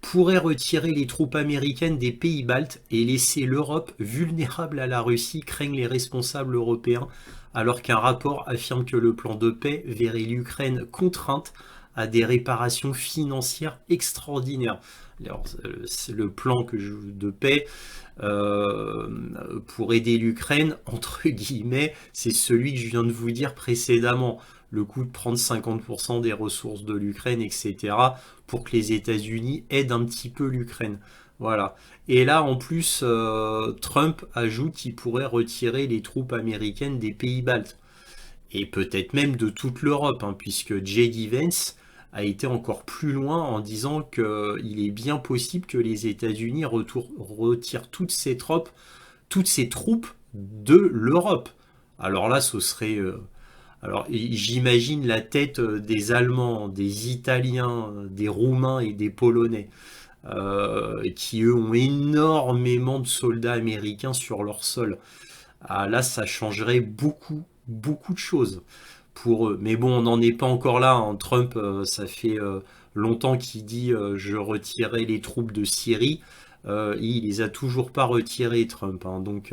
pourrait retirer les troupes américaines des pays baltes et laisser l'Europe vulnérable à la Russie, craignent les responsables européens, alors qu'un rapport affirme que le plan de paix verrait l'Ukraine contrainte à des réparations financières extraordinaires. Alors, le plan de paix pour aider l'Ukraine, entre guillemets, c'est celui que je viens de vous dire précédemment. Le coup de prendre 50% des ressources de l'Ukraine, etc., pour que les États-Unis aident un petit peu l'Ukraine. Voilà. Et là, en plus, Trump ajoute qu'il pourrait retirer les troupes américaines des pays baltes. Et peut-être même de toute l'Europe, hein, puisque J.D. Vance a été encore plus loin en disant qu'il est bien possible que les États-Unis retirent toutes ces troupes de l'Europe. Alors là, ce serait... alors j'imagine la tête des Allemands, des Italiens, des Roumains et des Polonais, qui eux ont énormément de soldats américains sur leur sol. Ah, là, ça changerait beaucoup, beaucoup de choses pour eux. Mais bon, on n'en est pas encore là, hein. Trump, ça fait longtemps qu'il dit je retirerai les troupes de Syrie. Il les a toujours pas retirées, Trump, hein. Donc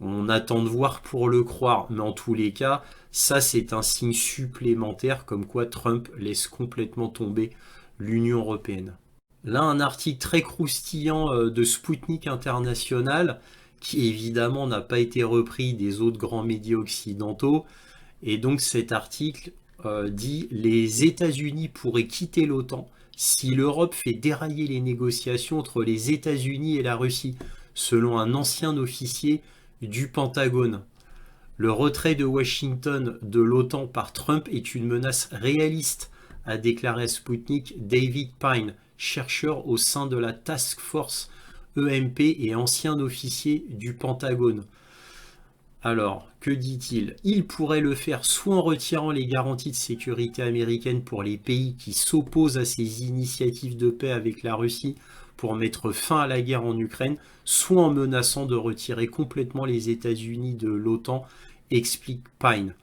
on attend de voir pour le croire. Mais en tous les cas, ça c'est un signe supplémentaire comme quoi Trump laisse complètement tomber l'Union européenne. Là, un article très croustillant de Sputnik International, qui évidemment n'a pas été repris des autres grands médias occidentaux. Et donc cet article dit les États-Unis pourraient quitter l'OTAN si l'Europe fait dérailler les négociations entre les États-Unis et la Russie, selon un ancien officier du Pentagone. Le retrait de Washington de l'OTAN par Trump est une menace réaliste, a déclaré à Sputnik David Pine, chercheur au sein de la Task Force EMP et ancien officier du Pentagone. Alors, que dit-il? Il pourrait le faire soit en retirant les garanties de sécurité américaines pour les pays qui s'opposent à ces initiatives de paix avec la Russie pour mettre fin à la guerre en Ukraine, soit en menaçant de retirer complètement les États-Unis de l'OTAN, explique Pine.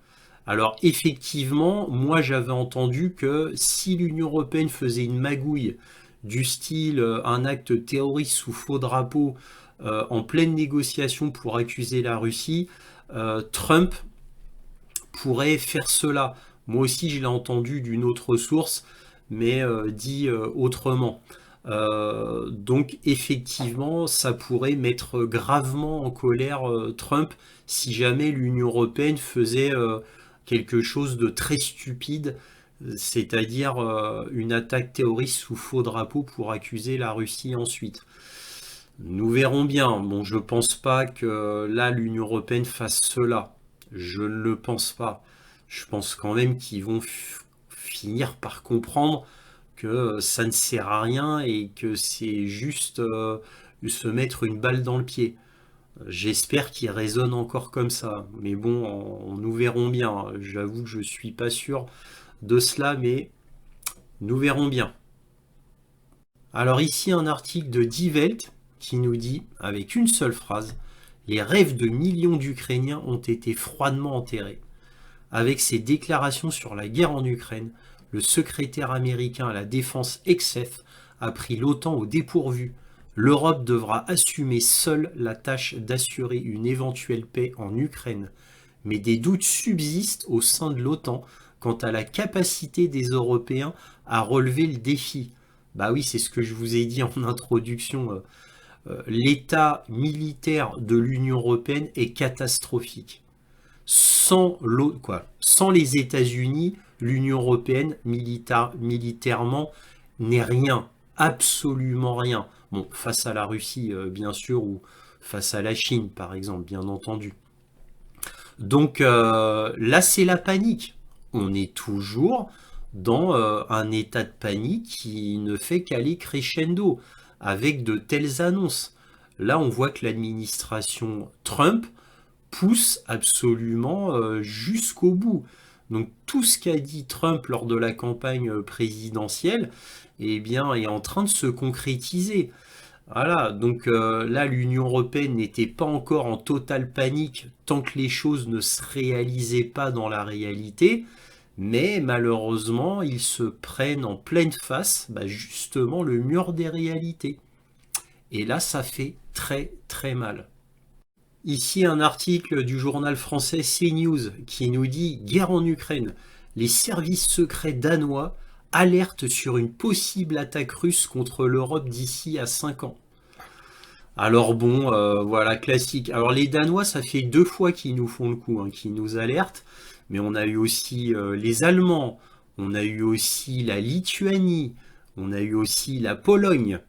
Alors effectivement, moi j'avais entendu que si l'Union européenne faisait une magouille du style un acte terroriste sous faux drapeau en pleine négociation pour accuser la Russie, Trump pourrait faire cela. Moi aussi je l'ai entendu d'une autre source, mais dit autrement. Donc effectivement, ça pourrait mettre gravement en colère Trump si jamais l'Union européenne faisait quelque chose de très stupide, c'est-à-dire une attaque terroriste sous faux drapeau pour accuser la Russie ensuite. Nous verrons bien. Bon, je pense pas que là l'Union européenne fasse cela. Je ne le pense pas. Je pense quand même qu'ils vont finir par comprendre que ça ne sert à rien et que c'est juste se mettre une balle dans le pied. J'espère qu'il résonne encore comme ça. Mais bon, nous verrons bien. J'avoue que je suis pas sûr de cela, mais nous verrons bien. Alors ici un article de Die Welt qui nous dit, avec une seule phrase, les rêves de millions d'Ukrainiens ont été froidement enterrés. Avec ses déclarations sur la guerre en Ukraine, le secrétaire américain à la défense Exef a pris l'OTAN au dépourvu. L'Europe devra assumer seule la tâche d'assurer une éventuelle paix en Ukraine. Mais des doutes subsistent au sein de l'OTAN quant à la capacité des Européens à relever le défi. Bah oui, c'est ce que je vous ai dit en introduction. L'état militaire de l'Union européenne est catastrophique. Sans les États-Unis, l'Union européenne militairement n'est rien, absolument rien. Bon, face à la Russie, bien sûr, ou face à la Chine, par exemple, bien entendu. Donc là, c'est la panique. On est toujours dans un état de panique qui ne fait qu'aller crescendo avec de telles annonces. Là, on voit que l'administration Trump pousse absolument jusqu'au bout. Donc tout ce qu'a dit Trump lors de la campagne présidentielle, eh bien, est en train de se concrétiser. Voilà, donc là, l'Union européenne n'était pas encore en totale panique tant que les choses ne se réalisaient pas dans la réalité, mais malheureusement, ils se prennent en pleine face, justement, le mur des réalités. Et là, ça fait très très mal. Ici, un article du journal français CNews qui nous dit « Guerre en Ukraine. Les services secrets danois alertent sur une possible attaque russe contre l'Europe d'ici à 5 ans. » Alors bon, voilà, classique. Alors les Danois, ça fait 2 fois qu'ils nous font le coup, qu'ils nous alertent. Mais on a eu aussi les Allemands, on a eu aussi la Lituanie, on a eu aussi la Pologne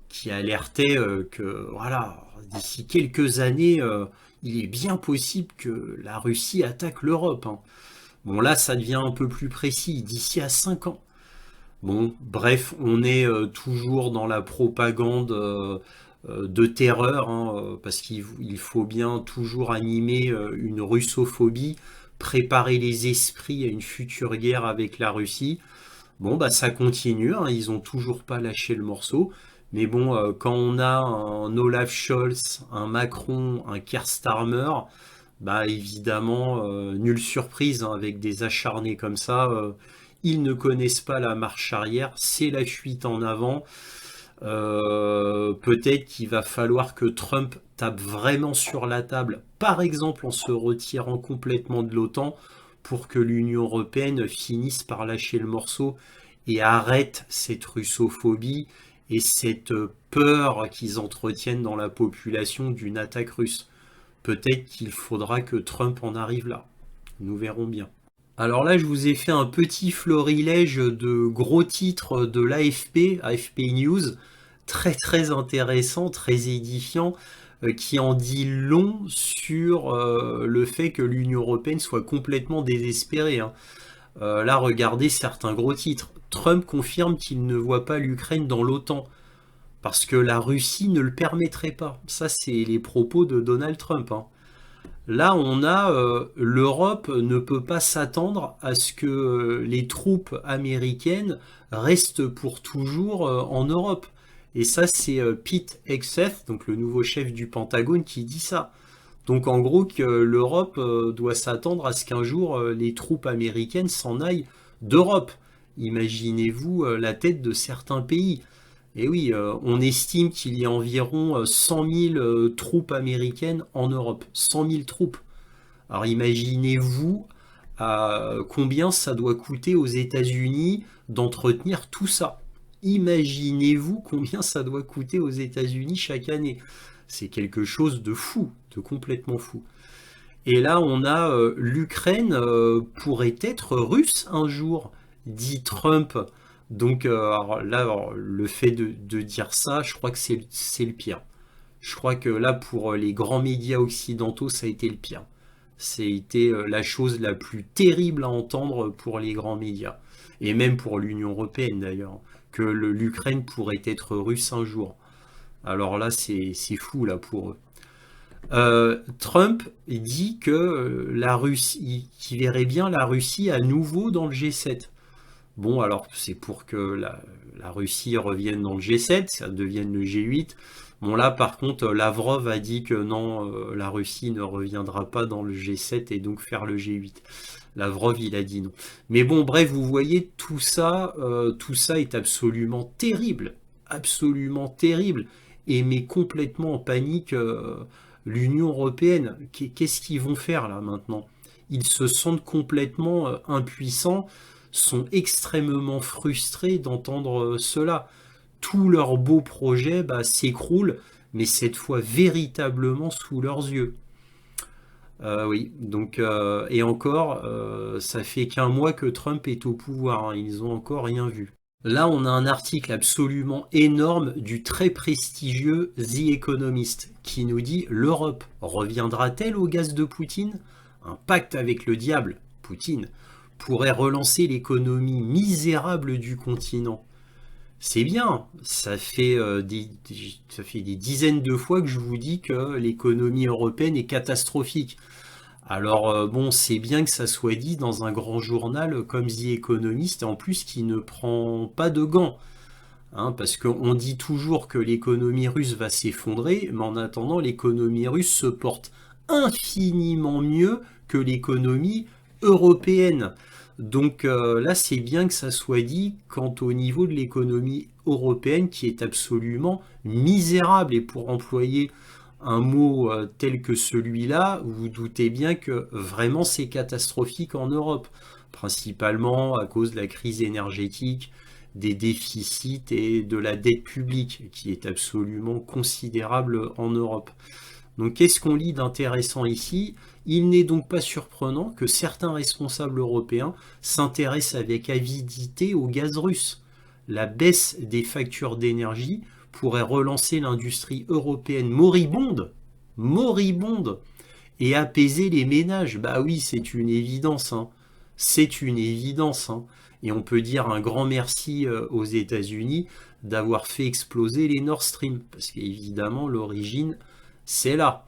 qui alertait que voilà, d'ici quelques années, il est bien possible que la Russie attaque l'Europe. Bon là, ça devient un peu plus précis, d'ici à 5 ans. Bon, bref, on est toujours dans la propagande de terreur, parce qu'il faut bien toujours animer une russophobie, préparer les esprits à une future guerre avec la Russie. Bon, ça continue, ils n'ont toujours pas lâché le morceau. Mais bon, quand on a un Olaf Scholz, un Macron, un Keir Starmer, évidemment, nulle surprise, avec des acharnés comme ça, ils ne connaissent pas la marche arrière, c'est la fuite en avant. Peut-être qu'il va falloir que Trump tape vraiment sur la table, par exemple en se retirant complètement de l'OTAN, pour que l'Union européenne finisse par lâcher le morceau et arrête cette russophobie et cette peur qu'ils entretiennent dans la population d'une attaque russe. Peut-être qu'il faudra que Trump en arrive là. Nous verrons bien. Alors là, je vous ai fait un petit florilège de gros titres de l'AFP, AFP News, très très intéressant, très édifiant, qui en dit long sur le fait que l'Union européenne soit complètement désespérée. Là, regardez certains gros titres. Trump confirme qu'il ne voit pas l'Ukraine dans l'OTAN parce que la Russie ne le permettrait pas. Ça, c'est les propos de Donald Trump, hein. Là, on a l'Europe ne peut pas s'attendre à ce que les troupes américaines restent pour toujours en Europe. Et ça, c'est Pete Hegseth, donc le nouveau chef du Pentagone, qui dit ça. Donc en gros, que l'Europe doit s'attendre à ce qu'un jour les troupes américaines s'en aillent d'Europe. Imaginez-vous la tête de certains pays. Et oui, on estime qu'il y a environ 100 000 troupes américaines en Europe. 100 000 troupes. Alors imaginez-vous combien ça doit coûter aux États-Unis d'entretenir tout ça. Imaginez-vous combien ça doit coûter aux États-Unis chaque année. C'est quelque chose de fou, de complètement fou. Et là, on a l'Ukraine pourrait être russe un jour, dit Trump. Donc alors là, alors, le fait de dire ça, je crois que c'est le pire. Je crois que là, pour les grands médias occidentaux, ça a été le pire. C'était la chose la plus terrible à entendre pour les grands médias. Et même pour l'Union européenne d'ailleurs, que l'Ukraine pourrait être russe un jour. Alors là, c'est fou là pour eux. Trump dit que la Russie, qu'il verrait bien la Russie à nouveau dans le G7. Bon, alors c'est pour que la Russie revienne dans le G7, ça devienne le G8. Bon, là par contre, Lavrov a dit que non, la Russie ne reviendra pas dans le G7 et donc faire le G8. Lavrov, il a dit non. Mais bon, bref, vous voyez, tout ça est absolument terrible. Absolument terrible. Et met complètement en panique l'Union européenne. Qu'est-ce qu'ils vont faire là maintenant? Ils se sentent complètement impuissants, sont extrêmement frustrés d'entendre cela. Tous leurs beaux projets s'écroulent, mais cette fois véritablement sous leurs yeux. Oui, donc et encore, ça fait qu'un mois que Trump est au pouvoir, hein, ils ont encore rien vu. Là, on a un article absolument énorme du très prestigieux The Economist qui nous dit: l'Europe reviendra-t-elle au gaz de Poutine? Un pacte avec le diable, Poutine, pourrait relancer l'économie misérable du continent. C'est bien, ça fait des dizaines de fois que je vous dis que l'économie européenne est catastrophique. Alors bon, c'est bien que ça soit dit dans un grand journal comme The Economist, et en plus qui ne prend pas de gants, hein, parce qu'on dit toujours que l'économie russe va s'effondrer, mais en attendant, l'économie russe se porte infiniment mieux que l'économie européenne. Donc là, c'est bien que ça soit dit quant au niveau de l'économie européenne qui est absolument misérable. Et pour employer un mot tel que celui-là, vous vous doutez bien que vraiment c'est catastrophique en Europe, principalement à cause de la crise énergétique, des déficits et de la dette publique qui est absolument considérable en Europe. Donc qu'est-ce qu'on lit d'intéressant ici? Il n'est donc pas surprenant que certains responsables européens s'intéressent avec avidité au gaz russe. La baisse des factures d'énergie pourrait relancer l'industrie européenne moribonde, et apaiser les ménages. Bah oui, c'est une évidence, hein. C'est une évidence, hein. Et on peut dire un grand merci aux États-Unis d'avoir fait exploser les Nord Stream, parce qu'évidemment l'origine c'est là.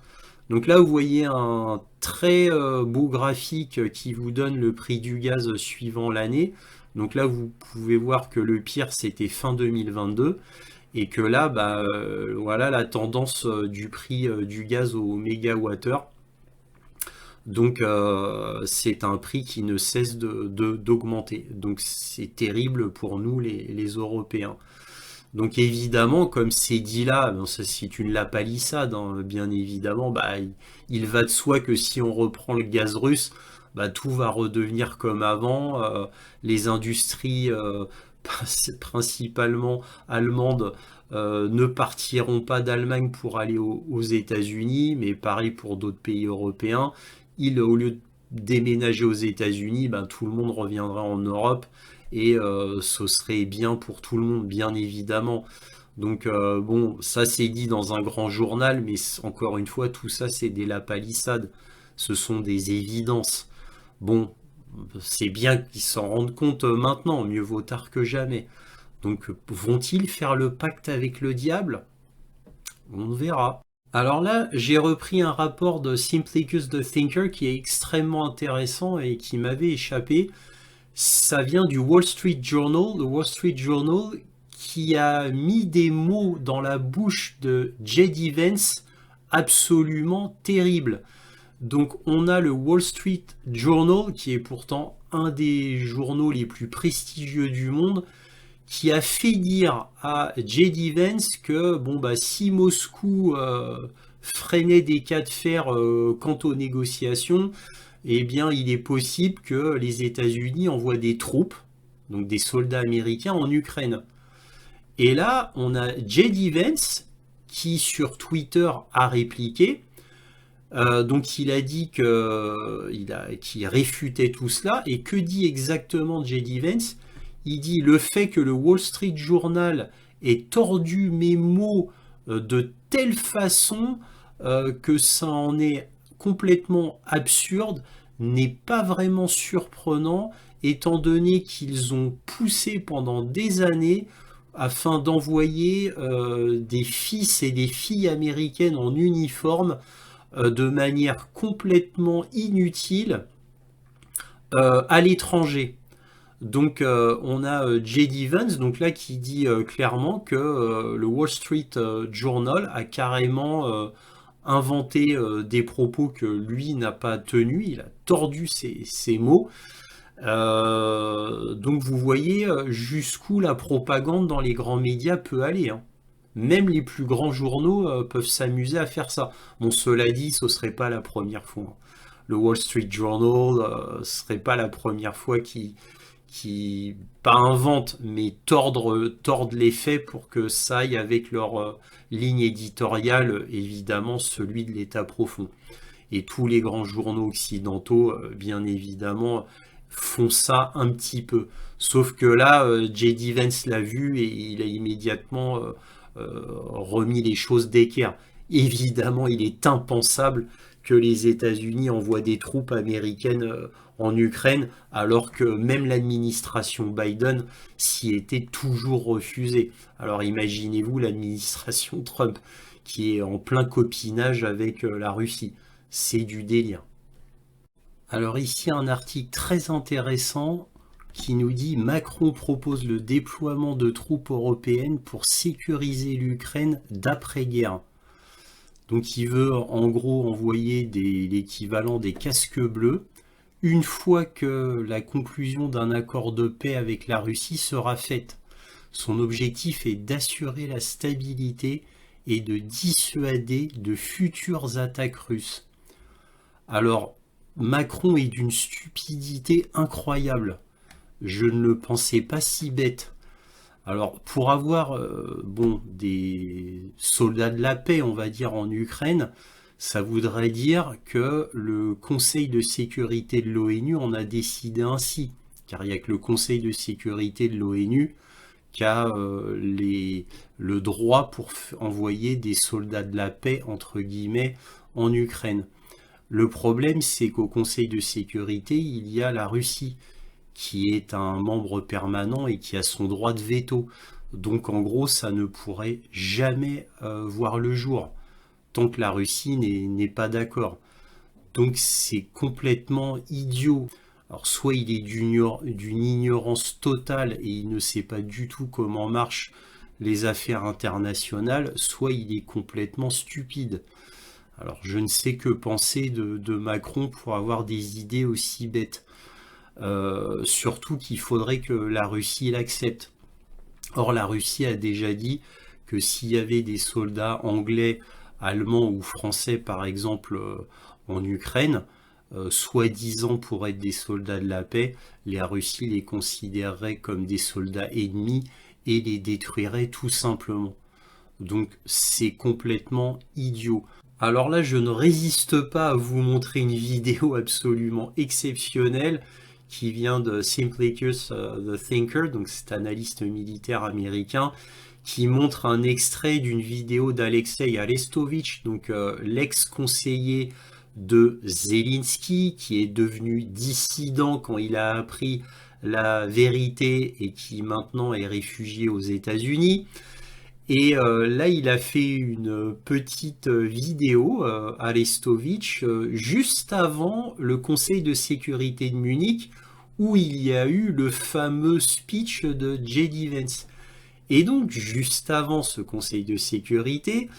Donc là, vous voyez un très beau graphique qui vous donne le prix du gaz suivant l'année. Donc là, vous pouvez voir que le pire, c'était fin 2022. Et que là, voilà la tendance du prix du gaz au mégawattheure. Donc c'est un prix qui ne cesse d'augmenter. Donc c'est terrible pour nous les Européens. Donc évidemment, comme c'est dit là, ça c'est une lapalissade, hein, bien évidemment, il va de soi que si on reprend le gaz russe, tout va redevenir comme avant. Les industries, principalement allemandes, ne partiront pas d'Allemagne pour aller aux États-Unis, mais pareil pour d'autres pays européens. Au lieu de déménager aux États-Unis, tout le monde reviendra en Europe et ce serait bien pour tout le monde, bien évidemment. Donc bon, ça c'est dit dans un grand journal, mais encore une fois, tout ça c'est des lapalissades, ce sont des évidences. Bon, C'est bien qu'ils s'en rendent compte maintenant, mieux vaut tard que jamais. Donc vont-ils faire le pacte avec le diable? On verra. Alors là, j'ai repris un rapport de Simplicus the Thinker qui est extrêmement intéressant et qui m'avait échappé. Ça vient du Wall Street Journal, le Wall Street Journal qui a mis des mots dans la bouche de J.D. Vance absolument terribles. Donc on a le Wall Street Journal qui est pourtant un des journaux les plus prestigieux du monde qui a fait dire à J.D. Vance que bon bah si Moscou freinait des cas de fer quant aux négociations, eh bien il est possible que les États-Unis envoient des troupes, donc des soldats américains en Ukraine. Et là, on a J.D. Vance qui sur Twitter a répliqué. Donc il a dit qu'il réfutait tout cela. Et que dit exactement J.D. Vance? Il dit le fait que le Wall Street Journal ait tordu mes mots de telle façon que ça en est complètement absurde n'est pas vraiment surprenant étant donné qu'ils ont poussé pendant des années afin d'envoyer des fils et des filles américaines en uniforme de manière complètement inutile à l'étranger. Donc on a J.D. Vance donc là qui dit clairement que le Wall Street Journal a carrément inventé des propos que lui n'a pas tenus, il a tordu ses mots. Donc vous voyez jusqu'où la propagande dans les grands médias peut aller, hein. Même les plus grands journaux peuvent s'amuser à faire ça. Bon, cela dit, ce serait pas la première fois. Le Wall Street Journal serait pas la première fois qui pas inventent, mais tordent les faits pour que ça aille avec leur ligne éditoriale, évidemment celui de l'État profond. Et tous les grands journaux occidentaux, bien évidemment, font ça un petit peu. Sauf que là, J.D. Vance l'a vu et il a immédiatement remis les choses d'équerre. Évidemment, il est impensable que les États-Unis envoient des troupes américaines en Ukraine, alors que même l'administration Biden s'y était toujours refusée. Alors imaginez-vous l'administration Trump qui est en plein copinage avec la Russie. C'est du délire. Alors ici un article très intéressant qui nous dit Macron propose le déploiement de troupes européennes pour sécuriser l'Ukraine d'après-guerre. Donc il veut en gros envoyer l'équivalent des casques bleus une fois que la conclusion d'un accord de paix avec la Russie sera faite. Son objectif est d'assurer la stabilité et de dissuader de futures attaques russes. Alors, Macron est d'une stupidité incroyable. Je ne le pensais pas si bête. Alors, pour avoir des soldats de la paix, on va dire, en Ukraine, ça voudrait dire que le Conseil de sécurité de l'ONU en a décidé ainsi. Car il n'y a que le Conseil de sécurité de l'ONU qui a le droit pour envoyer des soldats de la paix, entre guillemets, en Ukraine. Le problème, c'est qu'au Conseil de sécurité, il y a la Russie, qui est un membre permanent et qui a son droit de veto. Donc en gros, ça ne pourrait jamais voir le jour, tant que la Russie n'est pas d'accord. Donc c'est complètement idiot. Alors soit il est d'une ignorance totale et il ne sait pas du tout comment marchent les affaires internationales, soit il est complètement stupide. Alors je ne sais que penser de Macron pour avoir des idées aussi bêtes. Surtout qu'il faudrait que la Russie l'accepte. Or la Russie a déjà dit que s'il y avait des soldats anglais, allemands ou français par exemple en Ukraine, soi-disant pour être des soldats de la paix, la Russie les considérerait comme des soldats ennemis et les détruirait tout simplement. Donc c'est complètement idiot. Alors là, je ne résiste pas à vous montrer une vidéo absolument exceptionnelle qui vient de Simplicus the Thinker, donc cet analyste militaire américain, qui montre un extrait d'une vidéo d'Alexei Arestovitch, donc l'ex-conseiller de Zelensky, qui est devenu dissident quand il a appris la vérité et qui maintenant est réfugié aux États-Unis. Et là, il a fait une petite vidéo, Arestovitch, juste avant le Conseil de sécurité de Munich, où il y a eu le fameux speech de J.D. Vance. Et donc, juste avant ce Conseil de sécurité,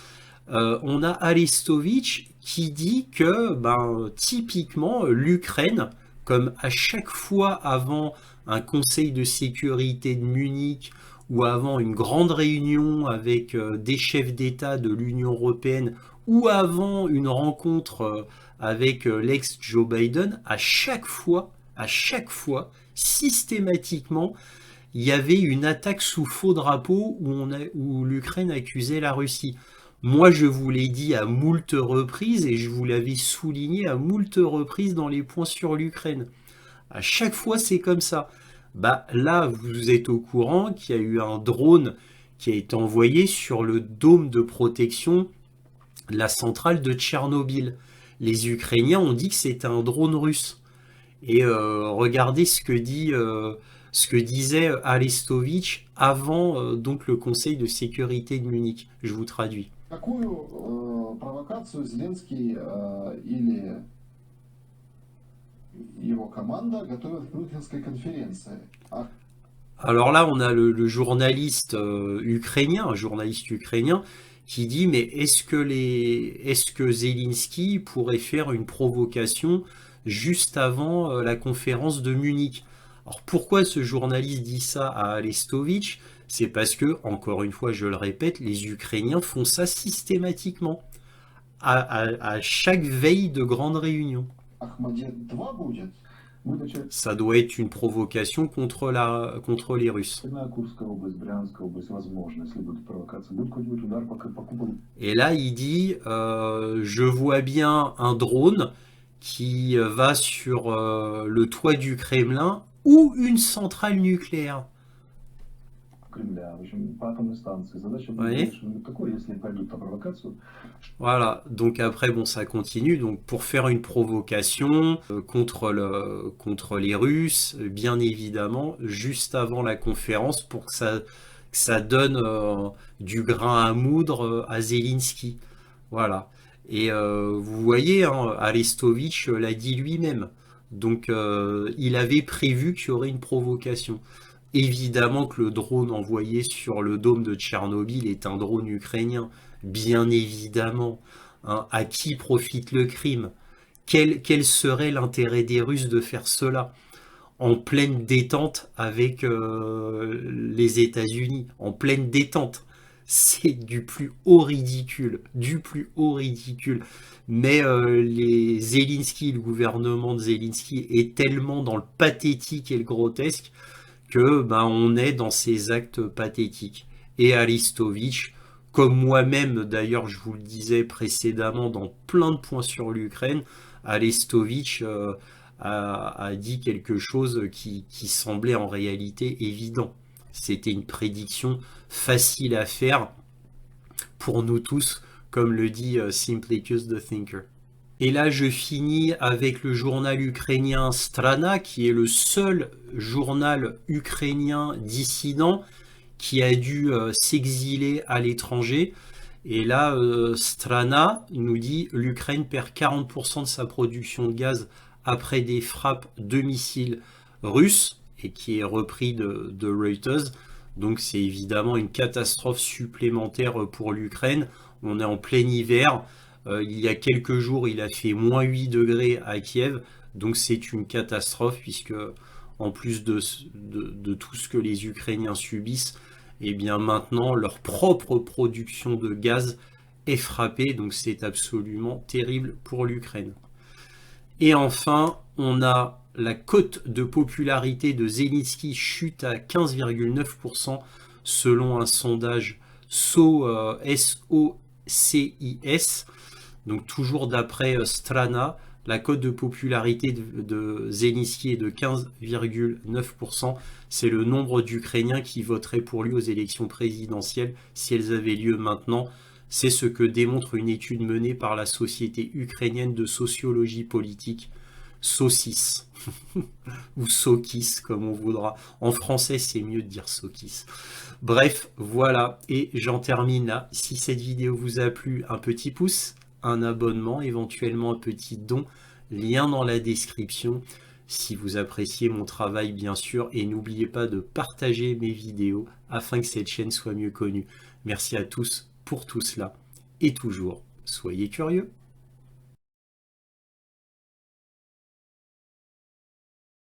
on a Arestovitch qui dit que, typiquement, l'Ukraine, comme à chaque fois avant un Conseil de sécurité de Munich, ou avant une grande réunion avec des chefs d'État de l'Union européenne, ou avant une rencontre avec l'ex-Joe Biden, à chaque fois, systématiquement, il y avait une attaque sous faux drapeau où l'Ukraine accusait la Russie. Moi, je vous l'ai dit à moult reprises et je vous l'avais souligné à moult reprises dans les points sur l'Ukraine. À chaque fois, c'est comme ça. Là, vous êtes au courant qu'il y a eu un drone qui a été envoyé sur le dôme de protection de la centrale de Tchernobyl. Les Ukrainiens ont dit que c'était un drone russe. Et regardez ce que disait Arestovitch avant donc le Conseil de sécurité de Munich. Je vous traduis. Какую провокацию Зеленский или его команда готовят к Мюнхенской конференции? Alors là, on a le journaliste ukrainien, un journaliste ukrainien, qui dit mais est-ce que Zelensky pourrait faire une provocation juste avant la conférence de Munich? Alors pourquoi ce journaliste dit ça à Arestovitch? C'est parce que, encore une fois, je le répète, les Ukrainiens font ça systématiquement, à chaque veille de grande réunion. Ça doit être une provocation contre les Russes. Et là, il dit, je vois bien un drone qui va sur le toit du Kremlin ou une centrale nucléaire. Oui. Voilà, donc après, ça continue. Donc pour faire une provocation contre les Russes, bien évidemment, juste avant la conférence, pour que ça donne du grain à moudre à Zelensky. Voilà. Et vous voyez, Arestovitch l'a dit lui-même. Donc il avait prévu qu'il y aurait une provocation. Évidemment que le drone envoyé sur le dôme de Tchernobyl est un drone ukrainien, bien évidemment. À qui profite le crime? Quel serait l'intérêt des Russes de faire cela? En pleine détente avec les États-Unis, en pleine détente. C'est du plus haut ridicule, Mais Zelensky, le gouvernement de Zelensky est tellement dans le pathétique et le grotesque que on est dans ces actes pathétiques. Et Arestovitch, comme moi-même d'ailleurs je vous le disais précédemment dans plein de points sur l'Ukraine, Arestovitch a dit quelque chose qui semblait en réalité évident. C'était une prédiction facile à faire pour nous tous, comme le dit Simplicus the Thinker. Et là, je finis avec le journal ukrainien Strana, qui est le seul journal ukrainien dissident qui a dû s'exiler à l'étranger. Et là, Strana nous dit l'Ukraine perd 40% de sa production de gaz après des frappes de missiles russes, et qui est repris de Reuters. Donc c'est évidemment une catastrophe supplémentaire pour l'Ukraine. On est en plein hiver. Il y a quelques jours, il a fait moins 8 degrés à Kiev. Donc c'est une catastrophe, puisque en plus de tout ce que les Ukrainiens subissent, et bien maintenant leur propre production de gaz est frappée. Donc c'est absolument terrible pour l'Ukraine. Et enfin, on a la cote de popularité de Zelensky chute à 15,9% selon un sondage SOCIS. Donc toujours d'après Strana, la cote de popularité de Zelensky est de 15,9%. C'est le nombre d'Ukrainiens qui voteraient pour lui aux élections présidentielles si elles avaient lieu maintenant. C'est ce que démontre une étude menée par la Société ukrainienne de sociologie politique, SOSIS, ou SOKIS comme on voudra. En français, c'est mieux de dire SOKIS. Bref, voilà, et j'en termine là. Si cette vidéo vous a plu, un petit pouce, un abonnement, éventuellement un petit don, lien dans la description. Si vous appréciez mon travail, bien sûr, et n'oubliez pas de partager mes vidéos afin que cette chaîne soit mieux connue. Merci à tous pour tout cela, et toujours, soyez curieux.